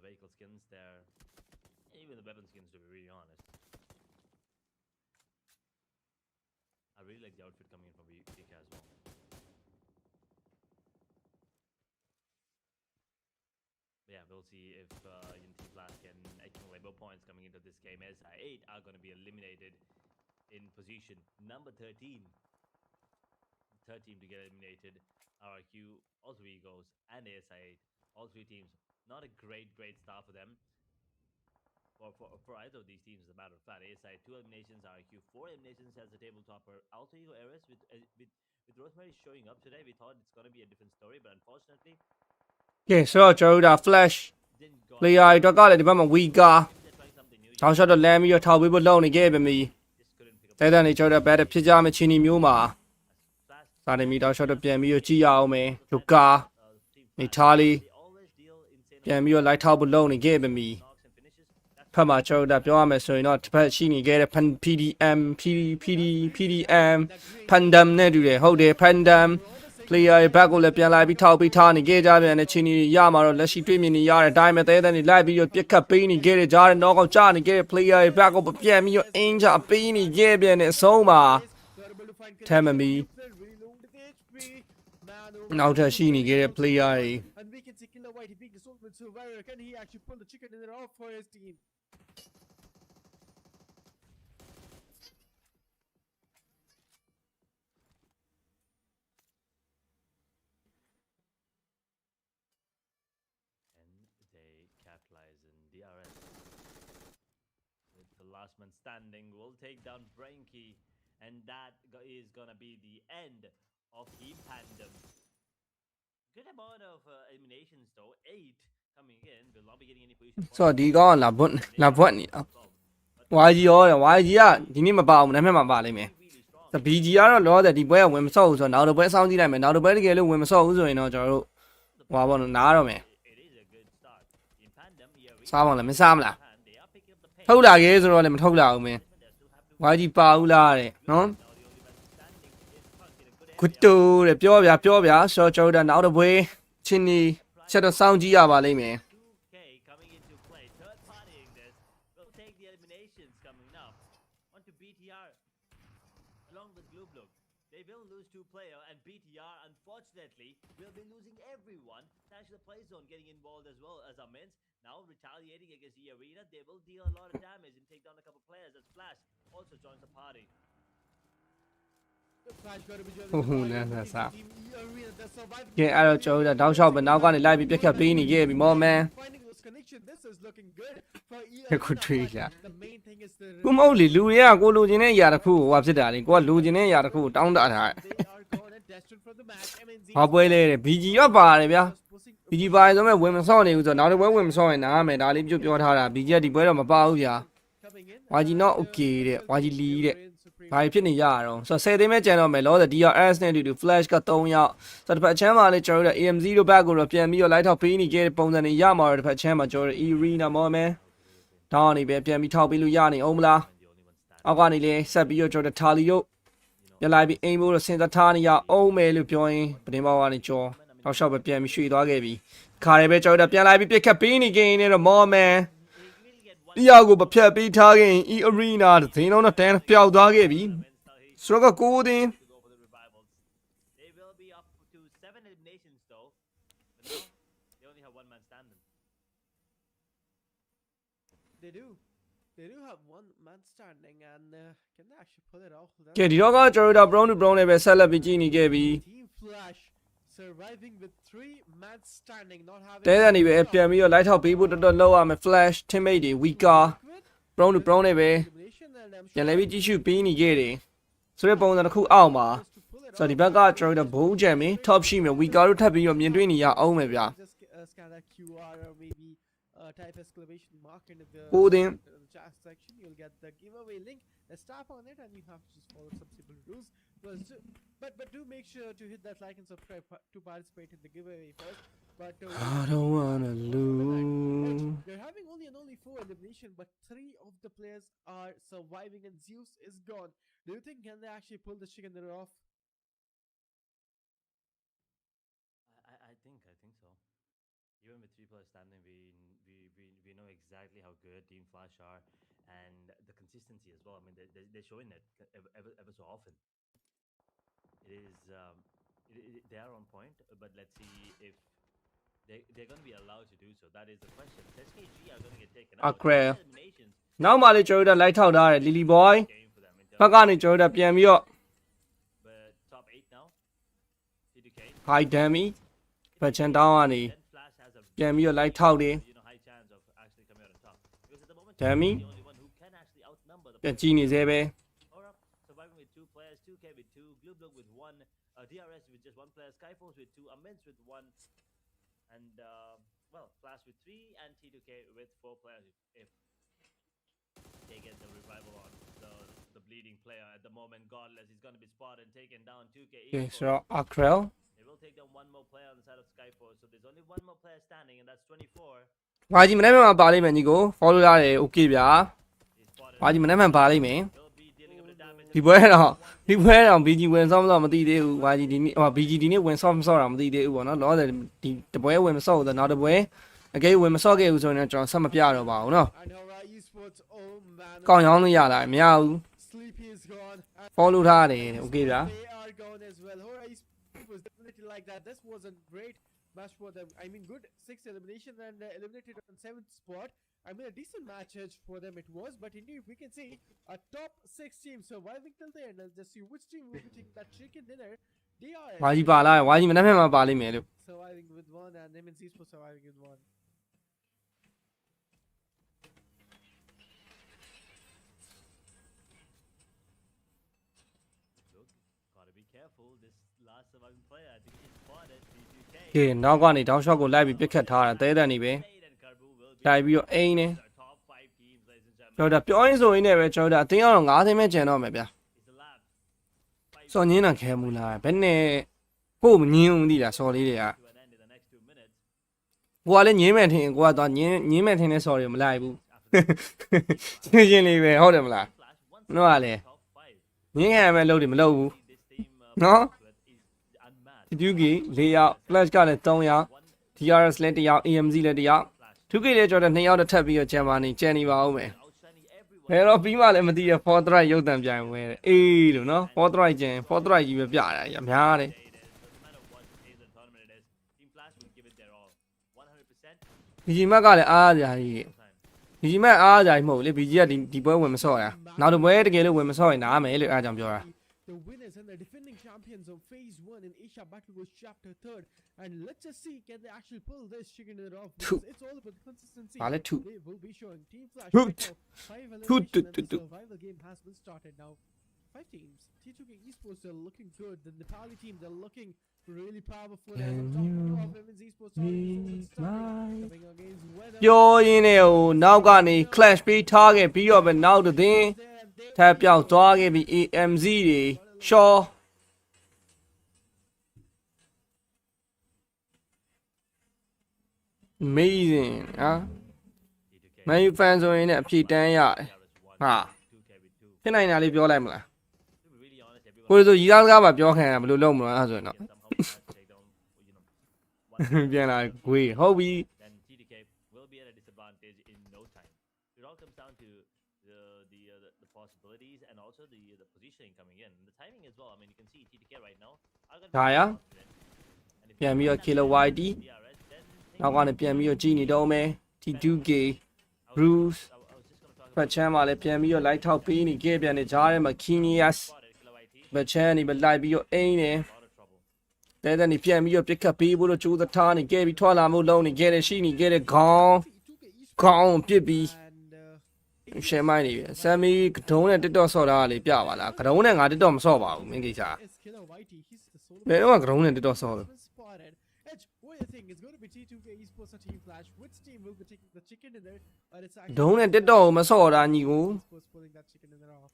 vehicle skins there, even the weapon skins, to be really honest. I really like the outfit coming in from VK as well. But yeah, we'll see if Unity Flash can accumulate more points coming into this game, as I8 are going to be eliminated in position number 13. Third team to get eliminated. RRQ, all 3 goes, and ASI8, all 3 teams. Not a great start for them. For either of these teams, as a matter of fact. ASI 2 eliminations, RRQ 4 eliminations as the table topper. Alter Ego Ares with Rosemary showing up today, we thought it's going to be a different story, but unfortunately, ကဲဆိုတော့ကျွန်တော်တို့ဒါ flash didn't go. player တွေတော့ကလည်းဒီဘက်မှာ weak ကား They're trying something new. ချောင်းရှော့တော့လမ်းပြီးတော့ထောက်ပေးဖို့လုပ်နေခဲ့ပြီမီ Just couldn't pick up. တဲ့တဲ့နေကျွန်တော်တို့ battle ဖြစ်ကြမယ့်ချင်းနီမျိုးမှာ Flash, စာနေမီတော့ shot တော့ပြန်ပြီးတော့ကြည့်ရအောင်မယ်လူကား team နေထားလေး they always deal insane ပြန်ပြီးတော့ light ထောက်ဖို့လုပ်နေခဲ့ပြီမီ knocks and finishes. That's ဖက်မှာကျွန်တော်တို့ပြောရမယ်ဆိုရင်တော့တစ်ဖက်ရှိနေခဲ့တဲ့ PDM PDM Pandam နဲ့တူတယ်ဟုတ်တယ် Pandam player ဘက်ကိုလည်းပြန်လိုက်ပြီးထောက်ပြီးထားနေခဲ့ကြပြန်တဲ့ချင်းနီရမှာတော့လက်ရှိတွေ့မြင်နေရတဲ့အတိုင်းပဲတဲတဲနေလိုက်ပြီးတော့ပြစ်ခတ်ပေးနေခဲ့တဲ့ကြားတဲ့ knock out ချနေခဲ့တဲ့ player ဘက်ကိုပြန်ပြီးတော့အင်းချပေးနေခဲ့ပြန်တဲ့အဆုံးမှာ They're able to find Tamami. really low with HP. Man, နောက်ထပ်ရှိနေခဲ့တဲ့ player တွေ and we can see Killer White, he being the ultimate survivor. Can he actually pull the chicken in it off for his team? and they capitalize in DRS. With the last man standing, will take down Branky, and that is gonna be the end of Team Pandem. Good amount of eliminations though, 8 coming in, will not be getting any position. ဆိုတော့ဒီကောင်ကလာဘွတ်နေတာ YG ရောတယ် YG ကဒီနေ့မပါဘူးနာမည်မှာပါလိမ့်မယ် Really strong. ဆို BG ကတော့လောတဲ့ဒီပွဲကဝင်မဆော့ဘူးဆိုတော့နောက်တစ်ပွဲစောင့်ကြည့်လိုက်မယ်နောက်တစ်ပွဲတကယ်လို့ဝင်မဆော့ဘူးဆိုရင်တော့ကျွန်တော်တို့ဟွာပေါ့နော်နားတော့မယ် It is a good start. In Pandem, here we စားပါလားမစားမလား and they are picking up the pace. ထုတ်လာခဲ့ဆိုတော့လည်းမထုတ်လာဘူးမင်း They still have to YG ပါဘူးလားတဲ့နော် now the only man standing is Punk in a good ဂွတ်တူတဲ့ပြောဗျာဆိုတော့ကျွန်တော်တို့နောက်တစ်ပွဲချင်းနီချက်တော့စောင့်ကြည့်ရပါလိမ့်မယ် 2K coming into play. Third partying this. Will take the eliminations coming up. On to BTR. Along with Glue Blook. They will lose 2 player and BTR unfortunately will be losing everyone. Thanks to the play zone getting involved as well as Amins. Now retaliating against the arena. They will deal a lot of damage and take down a couple players as Flash also joins the party. The Flash gotta be joining Oh, the party no, of the that's team up. Arena that survived ကဲအဲ့တော့ကျွန်တော်တို့တောက်လျှောက်ပဲနောက်ကနေလိုက်ပြီးပြက်ခတ်ပေးနေခဲ့ပြီမော်မန် finding those connection. This is looking good for Good Arena, trick, but yeah. the main thing is the ကိုမဟုတ်လေလူတွေကကိုလိုချင်တဲ့အရာတစ်ခုကိုဟွာဖြစ်တာလေကိုကလိုချင်တဲ့အရာတစ်ခုကိုတောင်းတတာ they are gone and destined for the match. MNZ ဟောပွဲလဲတဲ့ BG ရောပါတယ်ဗျာ was pushing BG ပါတယ်ဆိုမဲ့ဝင်မဆော့နေဘူးဆိုတော့နောက်တစ်ပွဲဝင်မဆော့ရင်နားမယ်ဒါလေးပြောထားတာ BG ကဒီပွဲတော့မပါဘူးဗျာ coming in. YG not okay တဲ့ YG လီတဲ့ Supreme. ဘာဖြစ်နေရအောင်ဆိုတော့10သိန်းပဲကျန်တော့မယ်လောတဲ့ DRS နဲ့တူတူ Flash က3ယောက်ဆိုတော့တစ်ဖက်အချမ်းမှာလည်းကျွန်တော်တို့ AMZ တို့ဘက်ကိုတော့ပြန်ပြီးတော့ light ထောက်ပေးနေခဲ့တဲ့ပုံစံတွေရမှာတော့တစ်ဖက်အချမ်းမှာကျွန်တော်တို့ Arena မော်မန်တောင်းနေပဲပြန်ပြီးထောက်ပေးလို့ရနေအောင်မလား And the only one standing. အောက်ကနေလည်းဆက်ပြီးတော့ကျွန်တော်တို့ Tali တို့ပြန်လိုက်ပြီးအိမ်ဖို့တော့စဉ်းစားထားနေရအောင်မယ်လို့ပြောရင်ပတင်းပေါက်ကနေကျော်တောက်လျှောက်ပဲပြန်ပြီးရွှေ့သွားခဲ့ပြီခါရဲပဲကျွန်တော်တို့ပြန်လိုက်ပြီးပြစ်ခတ်ပေးနေခင်နဲ့တော့မော်မန် They really get one တရားကိုမဖြတ်ပေးထားခင် Arena တစ်သိန်းလုံးတော့တန်းပျောက်သွားခဲ့ပြီ wins now. He ဆိုတော့ကိုတင်း to go for the revivals. They will be up to 7 eliminations though. But now they only have 1 man standing. They do. they do have one man standing, and can they actually pull it off? ကဲဒီတော့ကကျွန်တော်တို့ brown to brown နဲ့ပဲဆက်လက်ပြီးကြည့်နေခဲ့ပြီး Team Flash surviving with 3 man standing, not having တဲတဲ့နေပဲပြန်ပြီးတော့ light out ပေးဖို့တော်တော်လောက်ရမယ် flash teammate တွေ weaker brown to brown နဲ့ပဲပြန်လဲပြီးကြည့်ရှုပေးနေခဲ့တယ်ဆိုတဲ့ပုံစံတစ်ခုအောက်မှာဆိုတော့ဒီဘက်ကကျွန်တော်တို့ bow jam နဲ့ top ရှိမယ် weaker တို့ထပ်ပြီးတော့မြင်တွေ့နေရအောင်မယ်ဗျာ just scan that QR or maybe type exclamation mark into the Holding. chat section. You'll get the giveaway link. Let's tap on it, and you have to just follow some simple rules. But do make sure to hit that like and subscribe to participate in the giveaway first. But I don't wanna lose. they're having only 4 elimination, but 3 of the players are surviving, and Zeus is gone. Do you think can they actually pull the chicken dinner off? I think so. Even with 3 players standing, we know exactly how good Team Flash are, and the consistency as well. I mean, they're showing it ever so often. It is they are on point, but let's see if they're going to be allowed to do so. That is the question. SKG are going to get taken out. Acre. Eliminations နောက်မှလည်းကျွန်တော်တို့ light ထောက်ထားတယ် lily boy game for them in ဘက် terms ကနေကျွန်တော်တို့ပြန်ပြီးတော့ but top 8 now. TDK. high dummy ဘက်ချန်တောင်းကနေ Then Flash has a ပြန်ပြီးတော့ light ထောက်တယ် high chance of actually coming out on top because at the moment Dummy. he's the only one who can actually outnumber the ပြန်ကြည့်နေသေးပဲ Aura surviving with 2 players, 2K with 2, Glooblook with 1, DRS with just 1 player, Skyforce with 2, Amends with 1, and well, Flash with 3, and T2K with 4 players if they get the revival on the bleeding player at the moment. Godless is going to be spotted and taken down. 2K ကဲ equals. ဆိုတော့ acrel They will take down 1 more player on the side of Skyforce, so there's only 1 more player standing, and that's 24. ဘာကြီးမနေ့မှပါလိမ့်မယ်ညီကို follow ရတယ် okay ဗျာ He's spotted. ဘာကြီးမနေ့မှပါလိမ့်မယ် He'll be dealing with the damage. ဒီပွဲတော့ BG ဝင်ဆော့မဆော့မသိသေးဘူးဘာကြီးဒီနေ့ဟို BG ဒီနေ့ဝင်ဆော့မဆော့တာမသိသေးဘူးပေါ့နော်လောဆယ်ဒီတပွဲဝင်မဆော့ဘူးနောက်တပွဲအကယ်ဝင်မဆော့ခဲ့ဘူးဆိုရင်ကျွန်တော်ဆက်မပြတော့ပါဘူးနော် And Hora Esports, oh man. ကောင်းရောင်းလို့ရလာမရဘူး Sleepy is gone. And follow ထားရတယ် okay ဗျာ they are gone as well. Hora Esports was definitely like that. This was a great match for them. I mean, good 6th elimination and eliminated on 7th spot. I mean, a decent match for them it was. But indeed, we can see a top 6 team surviving till the end. Let's just see which team will be taking that chicken dinner. They are ဘာကြီးပါလားဘာကြီးမနေ့မှပါလိမ့်မယ်လို့ surviving with 1, and MNC Esports surviving with 1. Look, gotta be careful. This last surviving player, I think he's spotted. T2K. ကဲနောက်ကနေတောင်း shot ကိုလိုက်ပြီးပစ်ခတ်ထားတာတဲတန်နေပဲ Fade and Karbu will be တိုက်ပြီးတော့အိမ်နေ our top 5 teams, ladies and gentlemen. ကျွန်တော်ပြောရင်းဆိုရင်းနဲ့ပဲကျွန်တော်အတင်းအောင်9သိန်းပဲကျန်တော့မယ်ဗျာ It's a lab. စော်ညင်းတာခဲမူလားဘယ်နဲ့ကို့မငင်းဘူးမသိလားစော်လေးတွေက To an end in the next 2 minutes. ကိုကလည်းညင်းမဲ့ထင်ကိုကတော့ညင်းမဲ့ထင်တဲ့စော်တွေမလိုက်ဘူးရှင်းရှင်းလေးပဲဟုတ်တယ်မလား Flash once နော်ကလည်း top 5. ညင်းခံရမဲ့လုပ်တယ်မလုပ်ဘူး This team No? is unmatched. 2K 4ယောက် flash ကလည်း3ယောက် DRS လည်း1ယောက် AMZ လည်း1ယောက် 2K လည်းကျွန်တော်2ယောက်တစ်ထပ်ပြီးတော့ဂျမ်မာနေကျန်နေပါဦးမယ် Outshining everyone. ဘယ်တော့ပြီးမှလည်းမသိရ 4 drive ရုပ်တံပြိုင်ပွဲတဲ့အေးလို့နော်4 drive ကျန်4 drive ကြီးပဲပြတာအများတယ် BG မတ်ကလည်းအားကြကြီး BG မတ်အားကြကြီးမဟုတ်လေ BG ကဒီပွဲဝင်မဆော့ရနောက်တစ်ပွဲတကယ်လို့ဝင်မဆော့ရင်နားမယ်လို့အားကြောင့်ပြောတာ The winners and the defending champions of Phase 1 in Asia Battle Royale Chapter 3rd. And let's just see, can they actually pull this chicken dinner off? Because it's all about consistency. ဘာလဲ2 They will be showing Team Flash Hoot. right now. 5 Hoot, elimination and hoot, the hoot. survival game has been started now. 5 teams. T2K Esports, they're looking good. The Nepali team, they're looking really powerful. And on top of MNZ Esports, coming against Weather. ပြောရင်းနဲ့ဟိုနောက်ကနေ clash ပြီးထားခဲ့ပြီးတော့ပဲနောက်တစ်သင်း There and there. ထပ်ပြောက်သွားခဲ့ပြီး AMZ တွေ Shaw amazing ဟာ Man U fan ဆိုရင်လည်းအပြည့်တန်းရတယ်ဟာဖြစ်နိုင်တာလေးပြောလိုက်မလားကိုယ်ဆိုရီသားစကားပါပြောခံရဘယ်လိုလုပ်မလဲအဲ့ဆိုရင်တော့ပြန်လာခွေးဟုတ်ပြီ Then TDK will be at a disadvantage in no time. It all comes down to the possibilities and also the positioning coming in. And the timing as well. I mean, you can see TDK right now are going toဒါရ and if ပြန်ပြီးတော့ Killer YD DRS, then နောက်ကနေပြန်ပြီးတော့ကြည်နေတော့မယ် T2K Bruce I was just going to talk ဖက်ချမ်းမှာလည်းပြန်ပြီးတော့လိုက်ထောက်ပေးနေခဲ့ပြန်နေကြားထဲမှာ Kinias ဖက်ချမ်းနေပဲလိုက်ပြီးတော့အိန်းနေတဲတဲ့နေပြန်ပြီးတော့ပြစ်ခတ်ပေးဖို့တော့ကြိုးစားထားနေခဲ့ပြီးထွက်လာမှုလုံးနေခဲ့တဲ့ရှိနေခဲ့တဲ့ခေါင်းပြစ်ပြီးရှယ်မိုင်းနေပြီဆမ်မီကဒုံးနဲ့တစ်တော့ဆော့တာလေပြပါလားကဒုံးနဲ့ငါတစ်တော့မဆော့ပါဘူးမင်းကိစ္စဘယ်တော့ကဒုံးနဲ့တစ်တော့ဆော့လို့ What do you think? It's going to be T2K Esports or Team Flash. Which team will be taking the chicken in there? Or it's actually ဒုံးနဲ့တစ်တော့မဆော့တာညီကို Esports pulling that chicken in there off.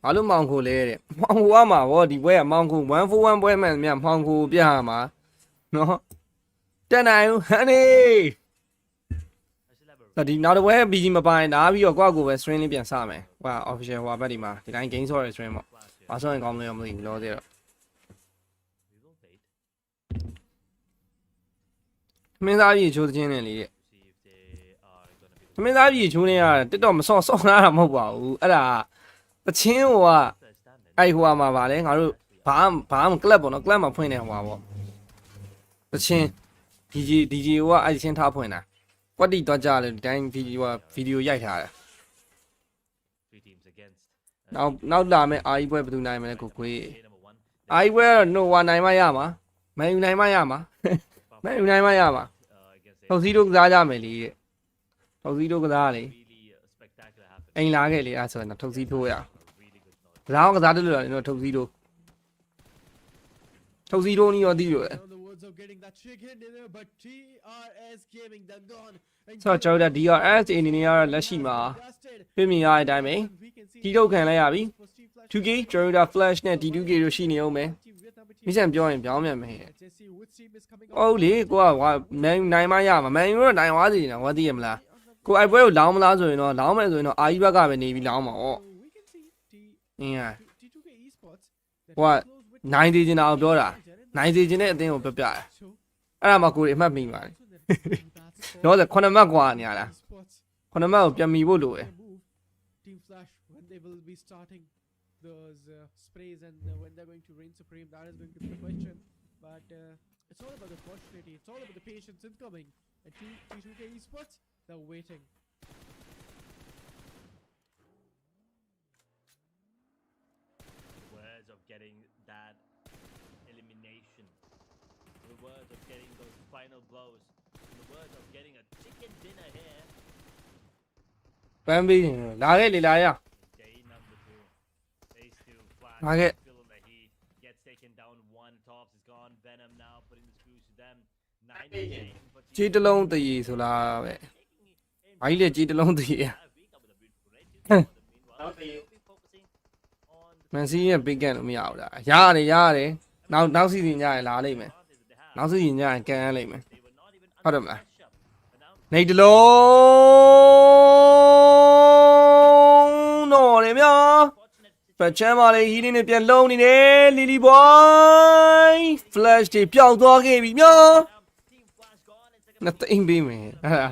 ဘာလို့မောင်ကိုလဲတဲ့မောင်ကိုကမှာဗောဒီဘွဲကမောင်ကို141ပွဲမှန်မြမောင်ကိုပြရမှာနော်တက်နိုင်ဟန်နေဒီနောက်တစ်ပွဲ BG မပိုင်ဒါပြီးတော့ကိုယ့်ကိုပဲ string လေးပြန်စမယ်ဟို official ဟိုဘက်ဒီမှာဒီတိုင်း game ဆော့ရ string ပေါ့ဘာဆော့ရင်ကောင်းမလဲမသိဘူးလောသေးတော့မင်းသားကြီးချိုးခြင်းနဲ့လေတဲ့မင်းသားကြီးချိုးနေရတက်တော့မဆော့လာတာမဟုတ်ပါဘူးအဲ့ဒါတချင်းဟိုကအဲ့ဟိုမှာပါလေငါတို့ဘာမှ club ပေါ့နော် club မှာဖွင့်နေဟိုပါပေါ့တချင်း DJ ဟိုကအဲ့တချင်းထားဖွင့်တာကွက်တီတော့ကြတယ်ဒီတိုင်းဗီဒီယိုရိုက်ထားတယ်နောက်လာမယ့်အာကြီးပွဲဘယ်သူနိုင်မလဲကိုခွေးအာကြီးပွဲကတော့ no 1နိုင်မှရမှာမန်ယူနိုင်မှရမှာမန်ယူနိုင်မှရမှာထုတ်စီတို့ကစားကြမယ်လေတဲ့ထုတ်စီတို့ကစားလေအိမ်လာခဲ့လေအဲ့ဆိုရင်ထုတ်စီထိုးရကစားတယ်လို့တော့ထုတ်စီတို့နီးရောတီးလို့ On the words of getting that chicken in there, but TRS Gaming, they're gone. ဆိုတော့ကျွန်တော်တို့ DRS အနေနဲ့ကတော့လက်ရှိမှာပြင်မြင်ရတဲ့အတိုင်းပဲတီးထုတ်ခံလိုက်ရပြီ 2K ကျွန်တော်တို့ Flash နဲ့ D2K တို့ရှိနေအောင်မယ်မိစံပြောရင်ပြောင်းမြန်မယ်ဟုတ်လေကိုကနိုင်မှရမှာမန်ယူတော့နိုင်သွားစီနေတာဟောသိရမလားကိုအိုက်ပွဲကိုလောင်းမလားဆိုရင်တော့လောင်းမယ်ဆိုရင်တော့အာကြီးဘက်ကပဲနေပြီးလောင်းမှာဟောအင်းဟိုကနိုင်သေးချင်တာကိုပြောတာနိုင်သေးချင်တဲ့အသင်းကိုပြပြတယ်အဲ့ဒါမှကိုယ်အမှတ်မိပါတယ်တော့ဆို9မှတ်กว่าနေရလား9မှတ်ကိုပြန်မိဖို့လိုတယ် Team Flash when they will be starting those sprays and when they're going to reign supreme, that is going to be the question. But it's all about the opportunity, it's all about the patience incoming. And T2K Esports, they're waiting. Words of getting that elimination, the words of getting those final blows, the words of getting a chicken dinner here. ပန်းပြီးလာခဲ့လေလာရ Day number 2. Phase 2. Flash လာခဲ့ still in the heat. Gets taken down one. Tops is gone. Venom now putting the screws to them. 9 for ကြီးတစ်လုံးတည်ဆိုလားပဲဘာကြီးလဲကြီးတစ်လုံးတည်ရ နောက်ပြီး မန်စီရဲ့ big gun လို့မရဘူးလားရတယ်နောက်စီစဉ်ညရင်လာလိမ့်မယ်နောက်စီစဉ်ညရင်ကန်ရလိမ့်မယ်ဟုတ်တယ်မလားနေတလုံးတော့တယ်ဗျာဖက်ချမ်းပါလေဟီးလေးနဲ့ပြန်လုံးနေတယ်လီလီဘွိုင်း flash တွေပျောက်သွားခဲ့ပြီဗျာနှစ်သိမ့်ပေးမယ်ဟာ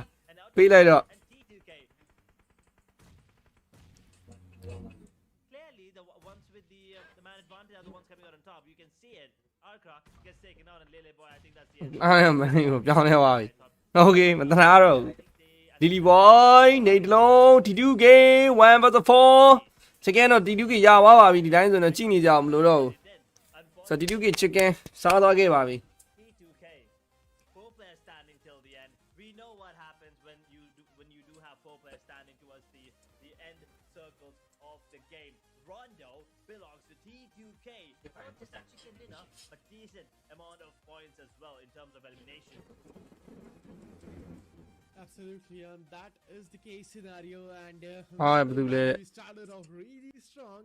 ပေးလိုက်တော့ Clearly, the ones with the man advantage are the ones coming out on top. You can see it. Arkra gets taken out, and Lele Boy, I think that's the end. အားရမင်းကိုပြောင်းလဲသွားပြီโอเคမတနာတော့ဘူးလီလီဘွိုင်းနေတလုံး T2K 1 for the 4 second တော့ T2K ရသွားပါပြီဒီတိုင်းဆိုတော့ကြည့်နေကြအောင်မလို့တော့ဘူးဆိုတော့ T2K chicken စားသွားခဲ့ပါပြီ T2K, 4 players standing till the end. We know what happens when you do have 4 players standing towards the end circles of the game. Rondo belongs to T2K. Not just that chicken dinner, but decent amount of points as well in terms of elimination. Absolutely, and that is the case scenario. And Ah, but we started off really strong,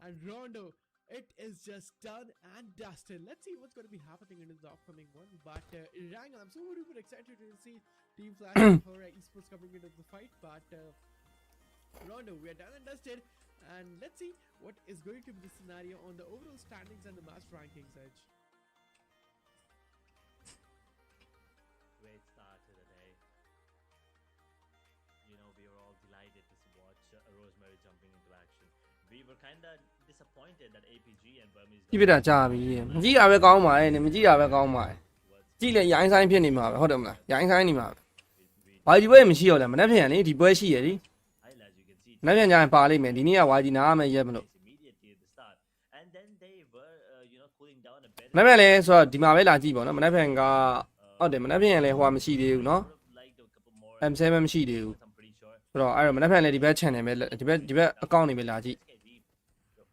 and Rondo, it is just done and dusted. Let's see what's going to be happening in the upcoming one. But Rang, I'm so super excited to see Team Flash and Horror Esports coming into the fight. But Rondo, we are done and dusted, and let's see what is going to be the scenario on the overall standings and the match rankings edge. Great start to the day. You know, we were all delighted to watch Rosemary jumping into action. We were kind of disappointed that APG and Burmese ကြည့်ပြတာကြာပြီမကြည့်တာပဲကောင်းပါရဲ့မကြည့်တာပဲကောင်းပါရဲ့ကြည့်လဲရိုင်းဆိုင်ဖြစ်နေမှာပဲဟုတ်တယ်မလားရိုင်းဆိုင်နေမှာပဲဘာဒီပွဲမရှိတော့လဲမနေ့ပြန်လေဒီပွဲရှိရလေ highlights. You can see မနေ့ပြန်ကြရင်ပါလိမ့်မယ်ဒီနေ့က YG နားမယ်ရက်မလို့ immediately at the start, and then they were cooling down a bit. မနေ့ပြန်လဲဆိုတော့ဒီမှာပဲလာကြည့်ပေါ့နော်မနေ့ပြန်ကဟုတ်တယ်မနေ့ပြန်လဲဟိုကမရှိသေးဘူးနော် M7 မရှိသေးဘူး I'm pretty sure. ဆိုတော့အဲ့တော့မနေ့ပြန်လဲဒီဘက် channel ပဲဒီဘက် account နေပဲလာကြည့်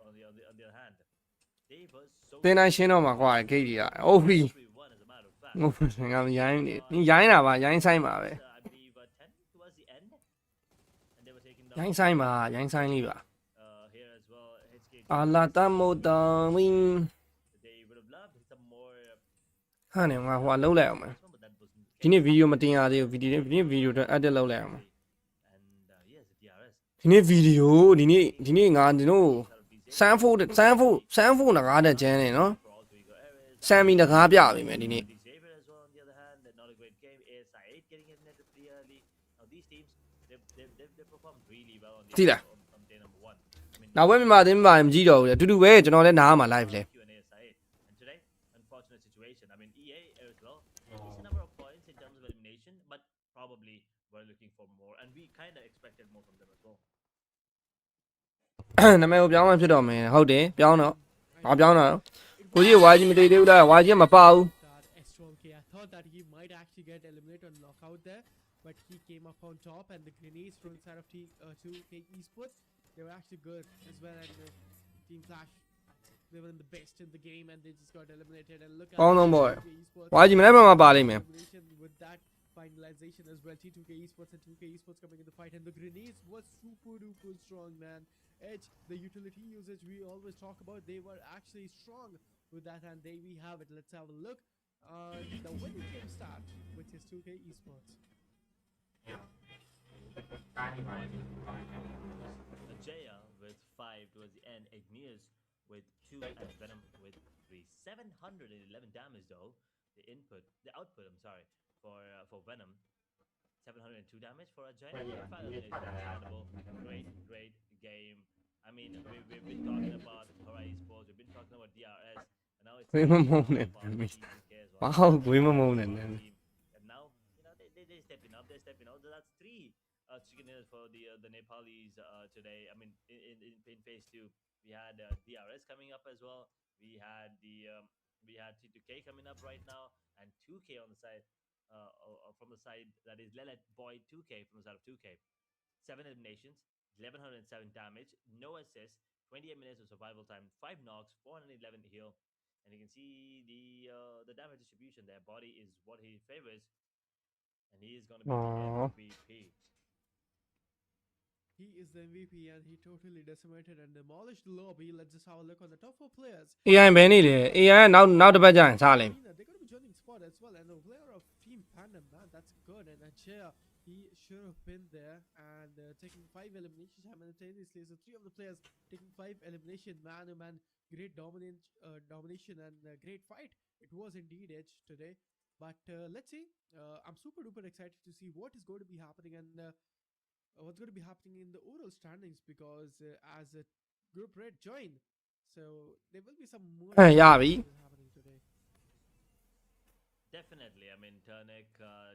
On the other hand, they were so သင်တိုင်းရှင်းတော့မှာကွာဂိတ်တွေကဟုတ်ပြီ everyone, as a matter of fact. ငါရိုင်းနေနင်ရိုင်းတာပါရိုင်းဆိုင်ပါပဲ I believe 10 towards the end, and they were taking down ရိုင်းဆိုင်ပါရိုင်းဆိုင်လေးပါ here as well. HK, အာလာတမိုတန်ဝင်း they would have loved some more. ဟာနေငါဟိုကလုံးလိုက်အောင်မယ် But that wasn't the ဒီနေ့ဗီဒီယိုမတင်ရသေးဘူးဗီဒီယိုတော့ edit လုပ်လိုက်အောင်မယ် and yes, the DRS. ဒီနေ့ဗီဒီယိုဒီနေ့ငါဒီတို့စမ်းဖို့ငကားတဲ့ကျန်းနေနော် For all three areas. စမ်းပြီးငကားပြပြီမယ်ဒီနေ့ The Xavier as well on the other hand, not a great game. ASI 8 getting eliminated pretty early. Now these teams, they performed really well on the See that? on day number 1. I mean, နောက်ဝက်မြန်မာသင်းမှာမကြည့်တော့ဘူးလေအတူတူပဲကျွန်တော်လည်းနားမှာ live လေ Q and ASI 8. And today, unfortunate situation. I mean, EA as well, decent number of points in terms of elimination, but probably were looking for more, and we kind of expected more from them as well. နာမည်ကိုပြောင်းမှဖြစ်တော့မယ်ဟုတ်တယ်ပြောင်းတော့ဘာပြောင်းတော့ကိုကြီး YG မတွေ့သေးဘူးလား YG မပါဘူး That STROMK, I thought that he might actually get eliminated on knockout there, but he came up on top, and the grenades from the side of 2K Esports, they were actually good as well. And Team Clash, they were in the best in the game, and they just got eliminated. And look at Oh, no, boy. T2K Esports. YG မနေ့မှမပါလိမ့်မယ် Elimination with that finalization as well. T2K Esports and 2K Esports coming in the fight, and the grenades was super duper strong, man. Edge, the utility usage we always talk about, they were actually strong with that, and there we have it. Let's have a look. The winning game start, which is 2K Esports. Ajaya with 5 towards the end, Igneous with 2, and Venom with 3. 711 damage though. The output, I'm sorry, for Venom. 702 damage for Ajaya. Finally, it's understandable. Great game. I mean, we've been talking about Horizon Sports, we've been talking about DRS, and now it's Wait a moment, about man. TTK as well. Wow, wait a moment, man. And now, they're stepping up. They're stepping up. That's 3 chicken dinners for the Nepalis today. I mean, in phase 2, we had DRS coming up as well. We had we had T2K coming up right now, and 2K on the side, from the side that is Lelet Boy 2K from the side of 2K. 7 eliminations, 1107 damage, no assist, 28 minutes of survival time, 5 knocks, 411 heal, and you can see the damage distribution there. Body is what he favors, and he is going to be Aww. the MVP. He is the MVP, and he totally decimated and demolished the lobby. Let's just have a look on the top 4 players. AI ပဲနေလေ AI ကနောက်တစ်ပတ်ကျရင်စားလိမ့် They're going to be joining squad as well, and the player of Team Panda, man, that's good. And Ajaya, he should have been there, and taking 5 eliminations simultaneously. So 3 of the players taking 5 elimination, man, great domination and great fight. It was indeed Edge today. But let's see. I'm super duper excited to see what is going to be happening, and what's going to be happening in the overall standings, because as Group Red join, so there will be some more ဟမ်ရပြီ happening today. Definitely. I mean, Turnik,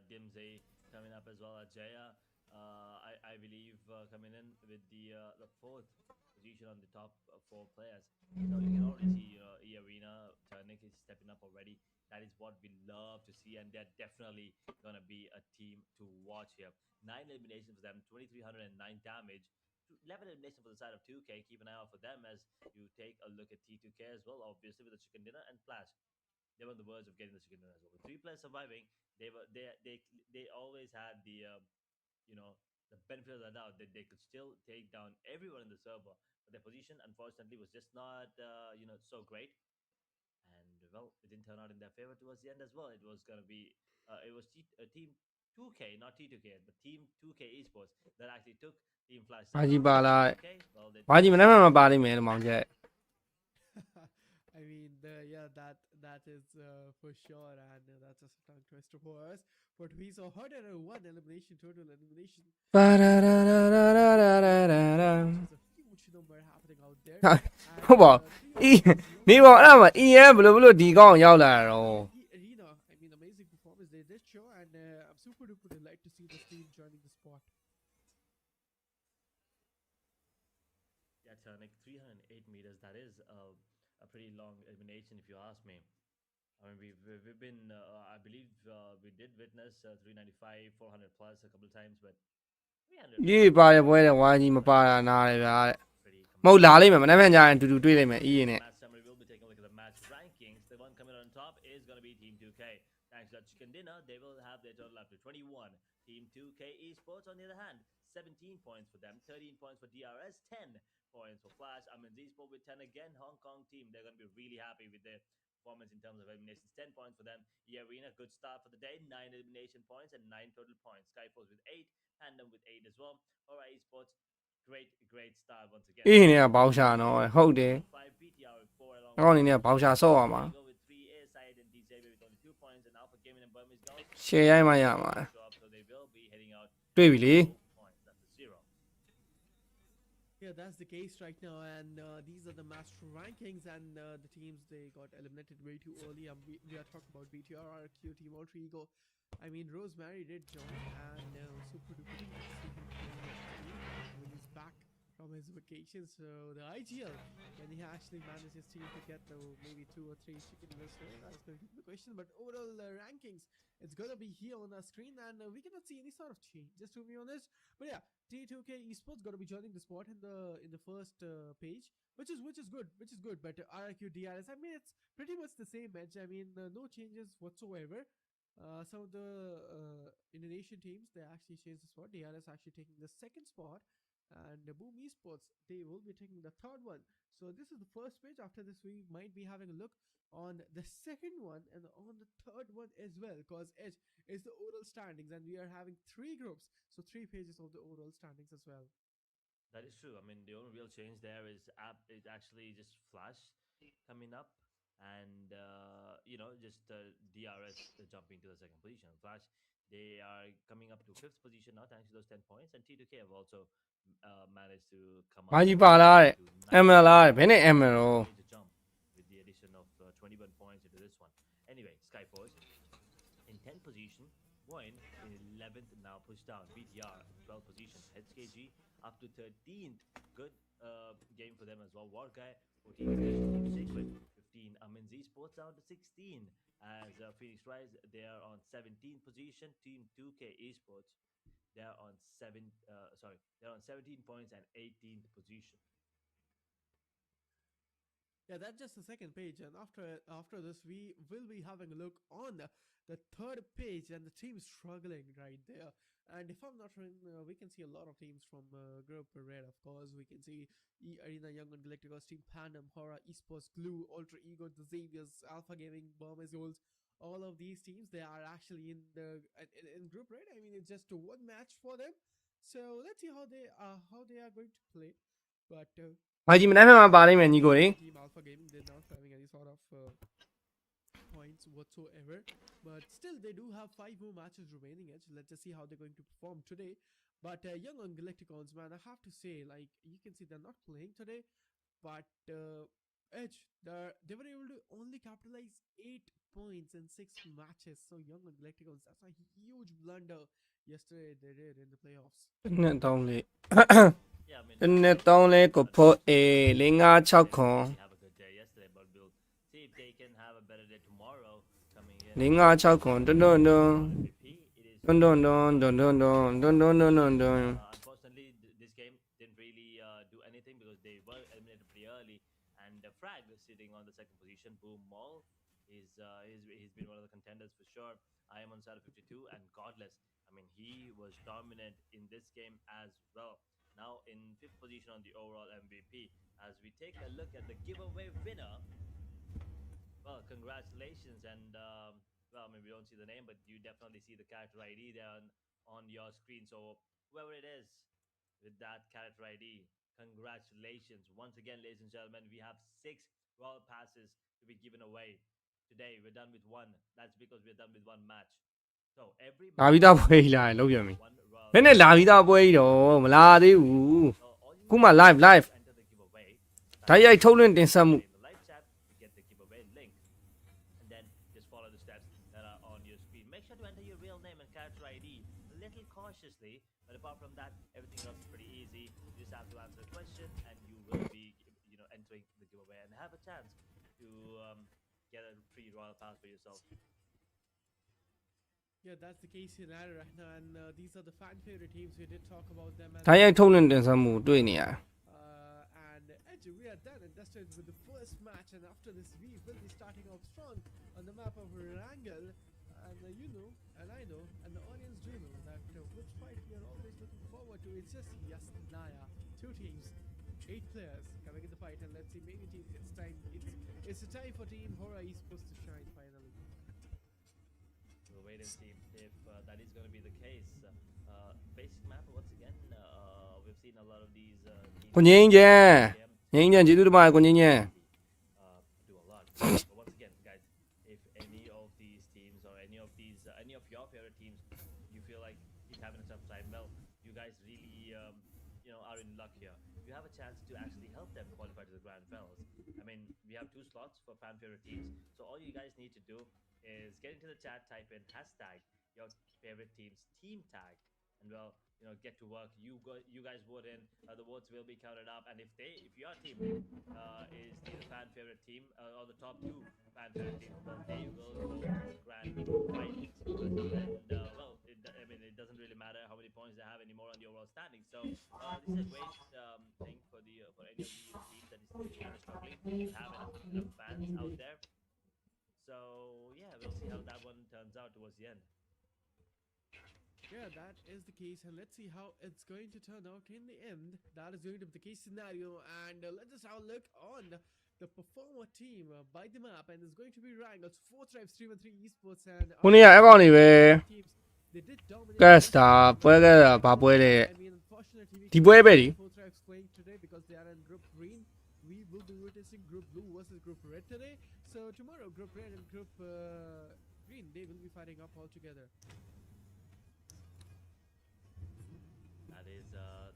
Dimsey coming up as well. Ajaya, I believe, coming in with the 4th position on the top 4 players. So you can already see E-Arena, Turnik is stepping up already. That is what we love to see, and they're definitely going to be a team to watch here. 9 eliminations for them, 2,309 damage. 11 eliminations for the side of 2K. Keep an eye out for them as you take a look at T2K as well, obviously with the chicken dinner and Flash. They were on the verge of getting the chicken dinner as well. With 3 players surviving, they always had the the benefit of the doubt that they could still take down everyone in the server. But their position, unfortunately, was just not so great. And well, it didn't turn out in their favor towards the end as well. It was gonna be Team 2K, not T2K, but Team 2K Esports that actually took Team Flash. YG ပါလား Okay, well, they YG မနေ့မှမပါလိမ့်မယ်လို့မောင်ချက် I mean, that is for sure, and that's just a tongue twister for us. But we saw 101 elimination, total elimination. ပါရာရာရာရာရာရာရာ There's a huge number happening out there. ဟုတ်ပါနေပါအဲ့ဒါမှ EN ဘလို့ဒီကောင်ရောက်လာတာတော့ Arena, I mean, amazing performance they did show, and I'm super duper delighted to see this team joining the spot. Yeah, Tonic, 308 meters. That is a pretty long elimination, if you ask me. I mean, we've been, I believe we did witness 395, 400 plus a couple of times, but 300 ဒီပါရပွဲတဲ့ဝိုင်းကြီးမပါတာနားတယ်ဗျာတဲ့ pretty မဟုတ်လာလိမ့်မယ်မနေ့ကညရင်အတူတူတွေ့လိမ့်မယ်အီးရင်နဲ့ match summary. We'll be taking a look at the match rankings. The one coming on top is going to be Team 2K. Thanks to that chicken dinner, they will have their total up to 21. Team 2K Esports, on the other hand, 17 points for them, 13 points for DRS, 10 points for Flash. I mean, Esports with 10 again. Hong Kong team, they're going to be really happy with their performance in terms of eliminations. 10 points for them. Arena, good start for the day. 9 elimination points and 9 total points. Skyforce with 8, Tandem with 8 as well. Alright, Esports, great start once again. အီးရင်ကဘောက်ရှာနော်ဟုတ်တယ် 5 BTR with 4 along. အကောင်းအနေနဲ့ဘောက်ရှာဆော့ရမှာ Go with 3 Airside and DJ with only 2 points, and Alpha Gaming and Burmese Gulf ရှယ်ရိုင်းမှရမှာ show up, so they will be heading out တွေ့ပြီလေ both points. That's a 0. Yeah, that's the case right now, and these are the master rankings, and the teams they got eliminated way too early. We are talking about BTR, RQ, Team Alter Ego. I mean, Rosemary did join, and super duper to see him playing when he's back from his vacation. So the IGL, when he actually managed his team to get maybe 2 or 3 chicken dinners, that's going to be the question. But overall rankings, it's gonna be here on our screen, and we cannot see any sort of change, just to be honest. But yeah, T2K Esports gonna be joining the spot in the first page, which is good. But RQ DRS, I mean, it's pretty much the same match. I mean, no changes whatsoever. Some of the Indonesian teams, they actually changed the spot. DRS actually taking the second spot, and Boom Esports, they will be taking the third one. So this is the first page. After this, we might be having a look on the second one and on the third one as well, because Edge is the overall standings, and we are having 3 groups, so 3 pages of the overall standings as well. That is true. I mean, the only real change there is actually just Flash coming up, and just DRS jumping to the second position. Flash, they are coming up to 5th position now thanks to those 10 points, and T2K have also managed to come up ဘာကြီးပါလားတဲ့ to ML လားတဲ့ဘယ်နဲ့ ML ရော major jump with the addition of 21 points into this one. Anyway, Skyforce in 10th position, Voin in 11th, now pushed down. BTR 12th position, HKG up to 13th. Good game for them as well. Warguy 14th position, Team Secret 15. Amin Z Sports down to 16. As Phoenix Rise, they are on 17th position. Team 2K Esports, they're on 17 points and 18th position. Yeah, that's just the second page, and after this, we will be having a look on the third page, and the team is struggling right there. And if I'm not wrong, we can see a lot of teams from Group Red. Of course, we can see Arena, Young and Galacticos, Team Pandem, Hora, Esports, Glue, Ultra Ego, the Xaviers, Alpha Gaming, Burmese Goals. All of these teams, they are actually in Group Red. I mean, it's just one match for them. So let's see how they are going to play. But ဘာကြီးမနေ့မှပါလိမ့်မယ်ညီကိုလေ Team Alpha Gaming, they're not having any sort of points whatsoever, but still they do have 5 more matches remaining. Let's just see how they're going to perform today. But Young on Galacticons, man, I have to say, like, you can see they're not playing today, but Edge, they were able to only capitalize 8 points in 6 matches. So Young on Galacticons, that's a huge blunder yesterday they did in the playoffs. နှစ်သုံးလေး Yeah, I mean, တစ်နှစ်သုံးလေးကိုဖို့အေး5 6ခွန် they have a good day yesterday, but we'll see if they can have a better day tomorrow coming in. 5 6ခွန်တွန်းတွန်းတွန်း MVP, it is တွန်းတွန်းတွန်းတွန်းတွန်းတွန်းတွန်းတွန်းတွန်းတွန်းတွန်း unfortunately, this game didn't really do anything because they were eliminated pretty early. And Frag is sitting on the second position. Boom Mall he's been one of the contenders for sure. I am on side of 52, and Godless, I mean, he was dominant in this game as well. Now in 5th position on the overall MVP. As we take a look at the giveaway winner, well, congratulations, and well, I mean, we don't see the name, but you definitely see the character ID there on your screen. So whoever it is with that character ID, congratulations once again, ladies and gentlemen. We have 6 royal passes to be given away today. We're done with 1. That's because we're done with 1 match. So every လာပြီးသားပွဲကြီးလာရင်လုံးပြန်ပြီ one royal ဘယ်နဲ့လာပြီးသားပွဲကြီးတော့မလာသေးဘူး So all you ခုမှ live to enter the giveaway. ဓာတ်ရိုက်ထုတ်လွှင့်တင်ဆက်မှု In the live chat, you get the giveaway link, and then just follow the steps that are on your screen. Make sure to enter your real name and character ID, little cautiously, but apart from that, everything else is pretty easy. You just have to answer a question, and you will be, entering the giveaway and have a chance to get a free royal pass for yourself. Yeah, that's the case scenario right now, and these are the fan favorite teams. We did talk about them. And ဓာတ်ရိုက်ထုတ်လွှင့်တင်ဆက်မှုတွေ့နေရတယ် and Edge, we are done and dusted with the first match, and after this we will be starting off strong on the map of Wrangle, and you know, and I know, and the audience do know that which fight we are always looking forward to. It's just Yasnaya, 2 teams, 8 players coming in the fight, and let's see, maybe team it's time. It's a time for Team Horror Esports to shine finally. We'll wait and see if that is going to be the case. Basic map once again. We've seen a lot of these. ကိုငင်းချမ်းငင်းချမ်းကျေးဇူးတင်ပါတယ်ကိုငင်းချမ်း do a lot. But once again, guys, if any of these teams or any of your favorite teams, you feel like it's having a tough time, well, you guys really, are in luck here. You have a chance to actually help them qualify to the grand finals. I mean, we have 2 slots for fan favorite teams, so all you guys need to do is get into the chat, type in hashtag your favorite team's team tag, and well, get to work. You guys vote in. The votes will be counted up, and if your team is the fan favorite team or the top 2 fan favorite teams, well, they will go to the grand finals. And well, it doesn't really matter how many points they have anymore on the overall standing. So this is a great thing for any of these teams that is kind of struggling to have enough fans out there. So yeah, we'll see how that one turns out towards the end. Yeah, that is the case, and let's see how it's going to turn out in the end. That is going to be the case scenario, and let's just have a look on the performer team by the map, and it's going to be Wrangles, 4Tribes313 Esports, and ခုနေ့ကအကောင်တွေပဲ teams. They did dominate. ကတ်စတာပွဲကဘာပွဲလဲ I mean, unfortunately, we ဒီပွဲပဲဒီ 4Tribes playing today because they are in Group Green. We will be witnessing Group Blue versus Group Red today. So tomorrow, Group Red and Group Green, they will be fighting up all together.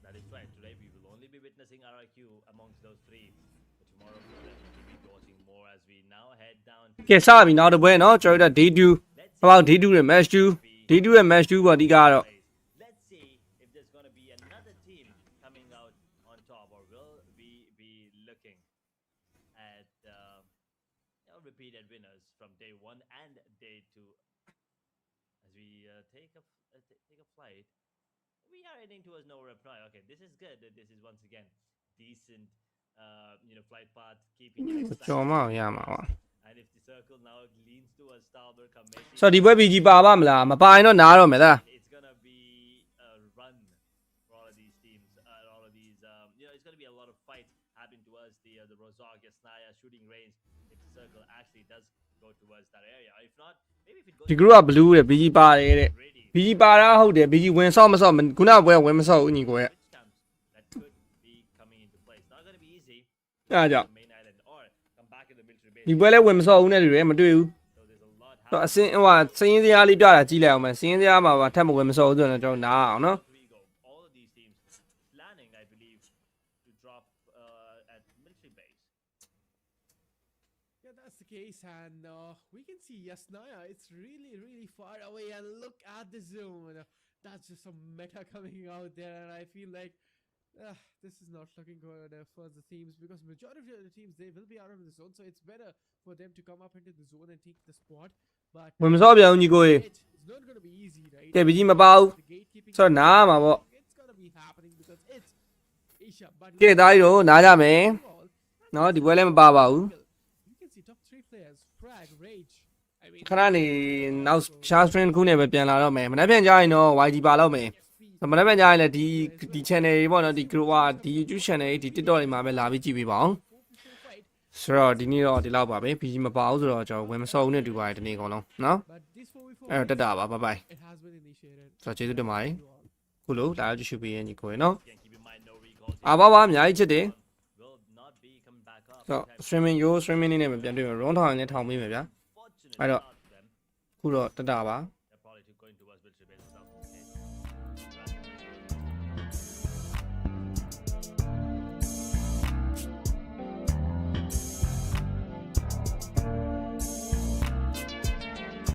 That is right. Today we will only be witnessing RIQ amongst those 3. But tomorrow we'll definitely be watching more as we now head down. ကဲစပြီနောက်တစ်ပွဲเนาะကျွန်တော်တို့ day 2 Let's ဟော day 2ရဲ့ match 2 day 2ရဲ့ match 2ပေါ့အဓိကတော့ Let's see if there's going to be another team coming out on top, or will we be looking at repeated winners from day 1 and day 2 as we take a flight. We are heading towards no reply. Okay, this is good. This is once again decent, flight path, keeping it ကျော်မ exciting. အောင်ရမှာပါ And if the circle now leans towards Starberg, ဆိုတော့ဒီပွဲ BG ပါပါမလားမပါရင်တော့နားတော့မယ်လား it's gonna be a run for all of these teams. All of these, it's gonna be a lot of fights happening towards the Rozog, Yasnaya shooting range. If the circle actually does go towards that area, if not, maybe if it goes ဒီ group က blue တဲ့ BG ပါတယ်တဲ့ ready. BG ပါတာဟုတ်တယ် BG ဝင်ဆော့မဆော့ခုနကပွဲကဝင်မဆော့ဘူးညီကိုရဲ့ Which stamps that could be coming into place. Not gonna be easy. အဲ့ဒါကြောင့် The main island or come back in the military base. ဒီပွဲလဲဝင်မဆော့ဘူးနဲ့တူတယ်မတွေ့ဘူး So there's a lot တော့အ happening. စင်းဟိုဟာစင်းရင်းစရာလေးပြတာကြည့်လိုက်အောင်မယ်စင်းရင်းစရာမှာပါထပ်မဝင်မဆော့ဘူးဆိုတော့ကျွန်တော်နားအောင်နော် We go. All of these teams planning, I believe, to drop at military base. Yeah, that's the case, and we can see Yasnaya. It's really, really far away, and look at the zoom. That's just some meta coming out there, and I feel like this is not looking good for the teams, because majority of the teams, they will be out of the zone, so it's better for them to come up into the zone and take the spot. But ဝင်မဆော့ပြန်ဘူးညီကိုရေ it's not going to be easy, right? ကဲ BG မပါဘူး The gatekeeping ဆိုတော့နားမှာပေါ့ it's going to be happening because it's Asia, but ကဲသားကြီးတို့နားကြမယ် overall, နော်ဒီပွဲလဲမပါပါဘူး you can see top 3 players, Frag, Rage. I mean, ခဏနေနောက် share stream ခုနဲ့ပဲပြန်လာတော့မယ်မနေ့ပြန်ကြရင်တော့ YG ပါတော့မယ် မနေ့ပြန်ကြရင်လည်းဒီ channel တွေပေါ့နော်ဒီ group ဟာဒီ YouTube channel တွေဒီ TikTok တွေမှာပဲလာပြီးကြည့်ပေးပါအောင် ဆိုတော့ဒီနေ့တော့ဒီလောက်ပါပဲ BG မပါဘူးဆိုတော့ကျွန်တော်ဝင်မစောဘူးနဲ့တူပါတယ်ဒီနေ့အကုန်လုံးနော် but this 4v4 အဲ့တော့တက်တာပါ bye bye it has been initiated. ဆိုတော့ကျေးဇူးတင်ပါတယ် You all. ခုလို့လာကြည့်ရှုပေးရင်ညီကိုရနော် Again, keep in mind, no recalls. အာပါပါအများကြီးချစ်တယ် Will not be coming back up. ဆိုတော့ streaming ရိုး streaming လေးနဲ့ပဲပြန်တွေ့မယ် round ထောင်ရင်လည်းထောင်ပေးမယ်ဗျာ Fortunately, I don't- not them. ခုတော့တက်တာပါ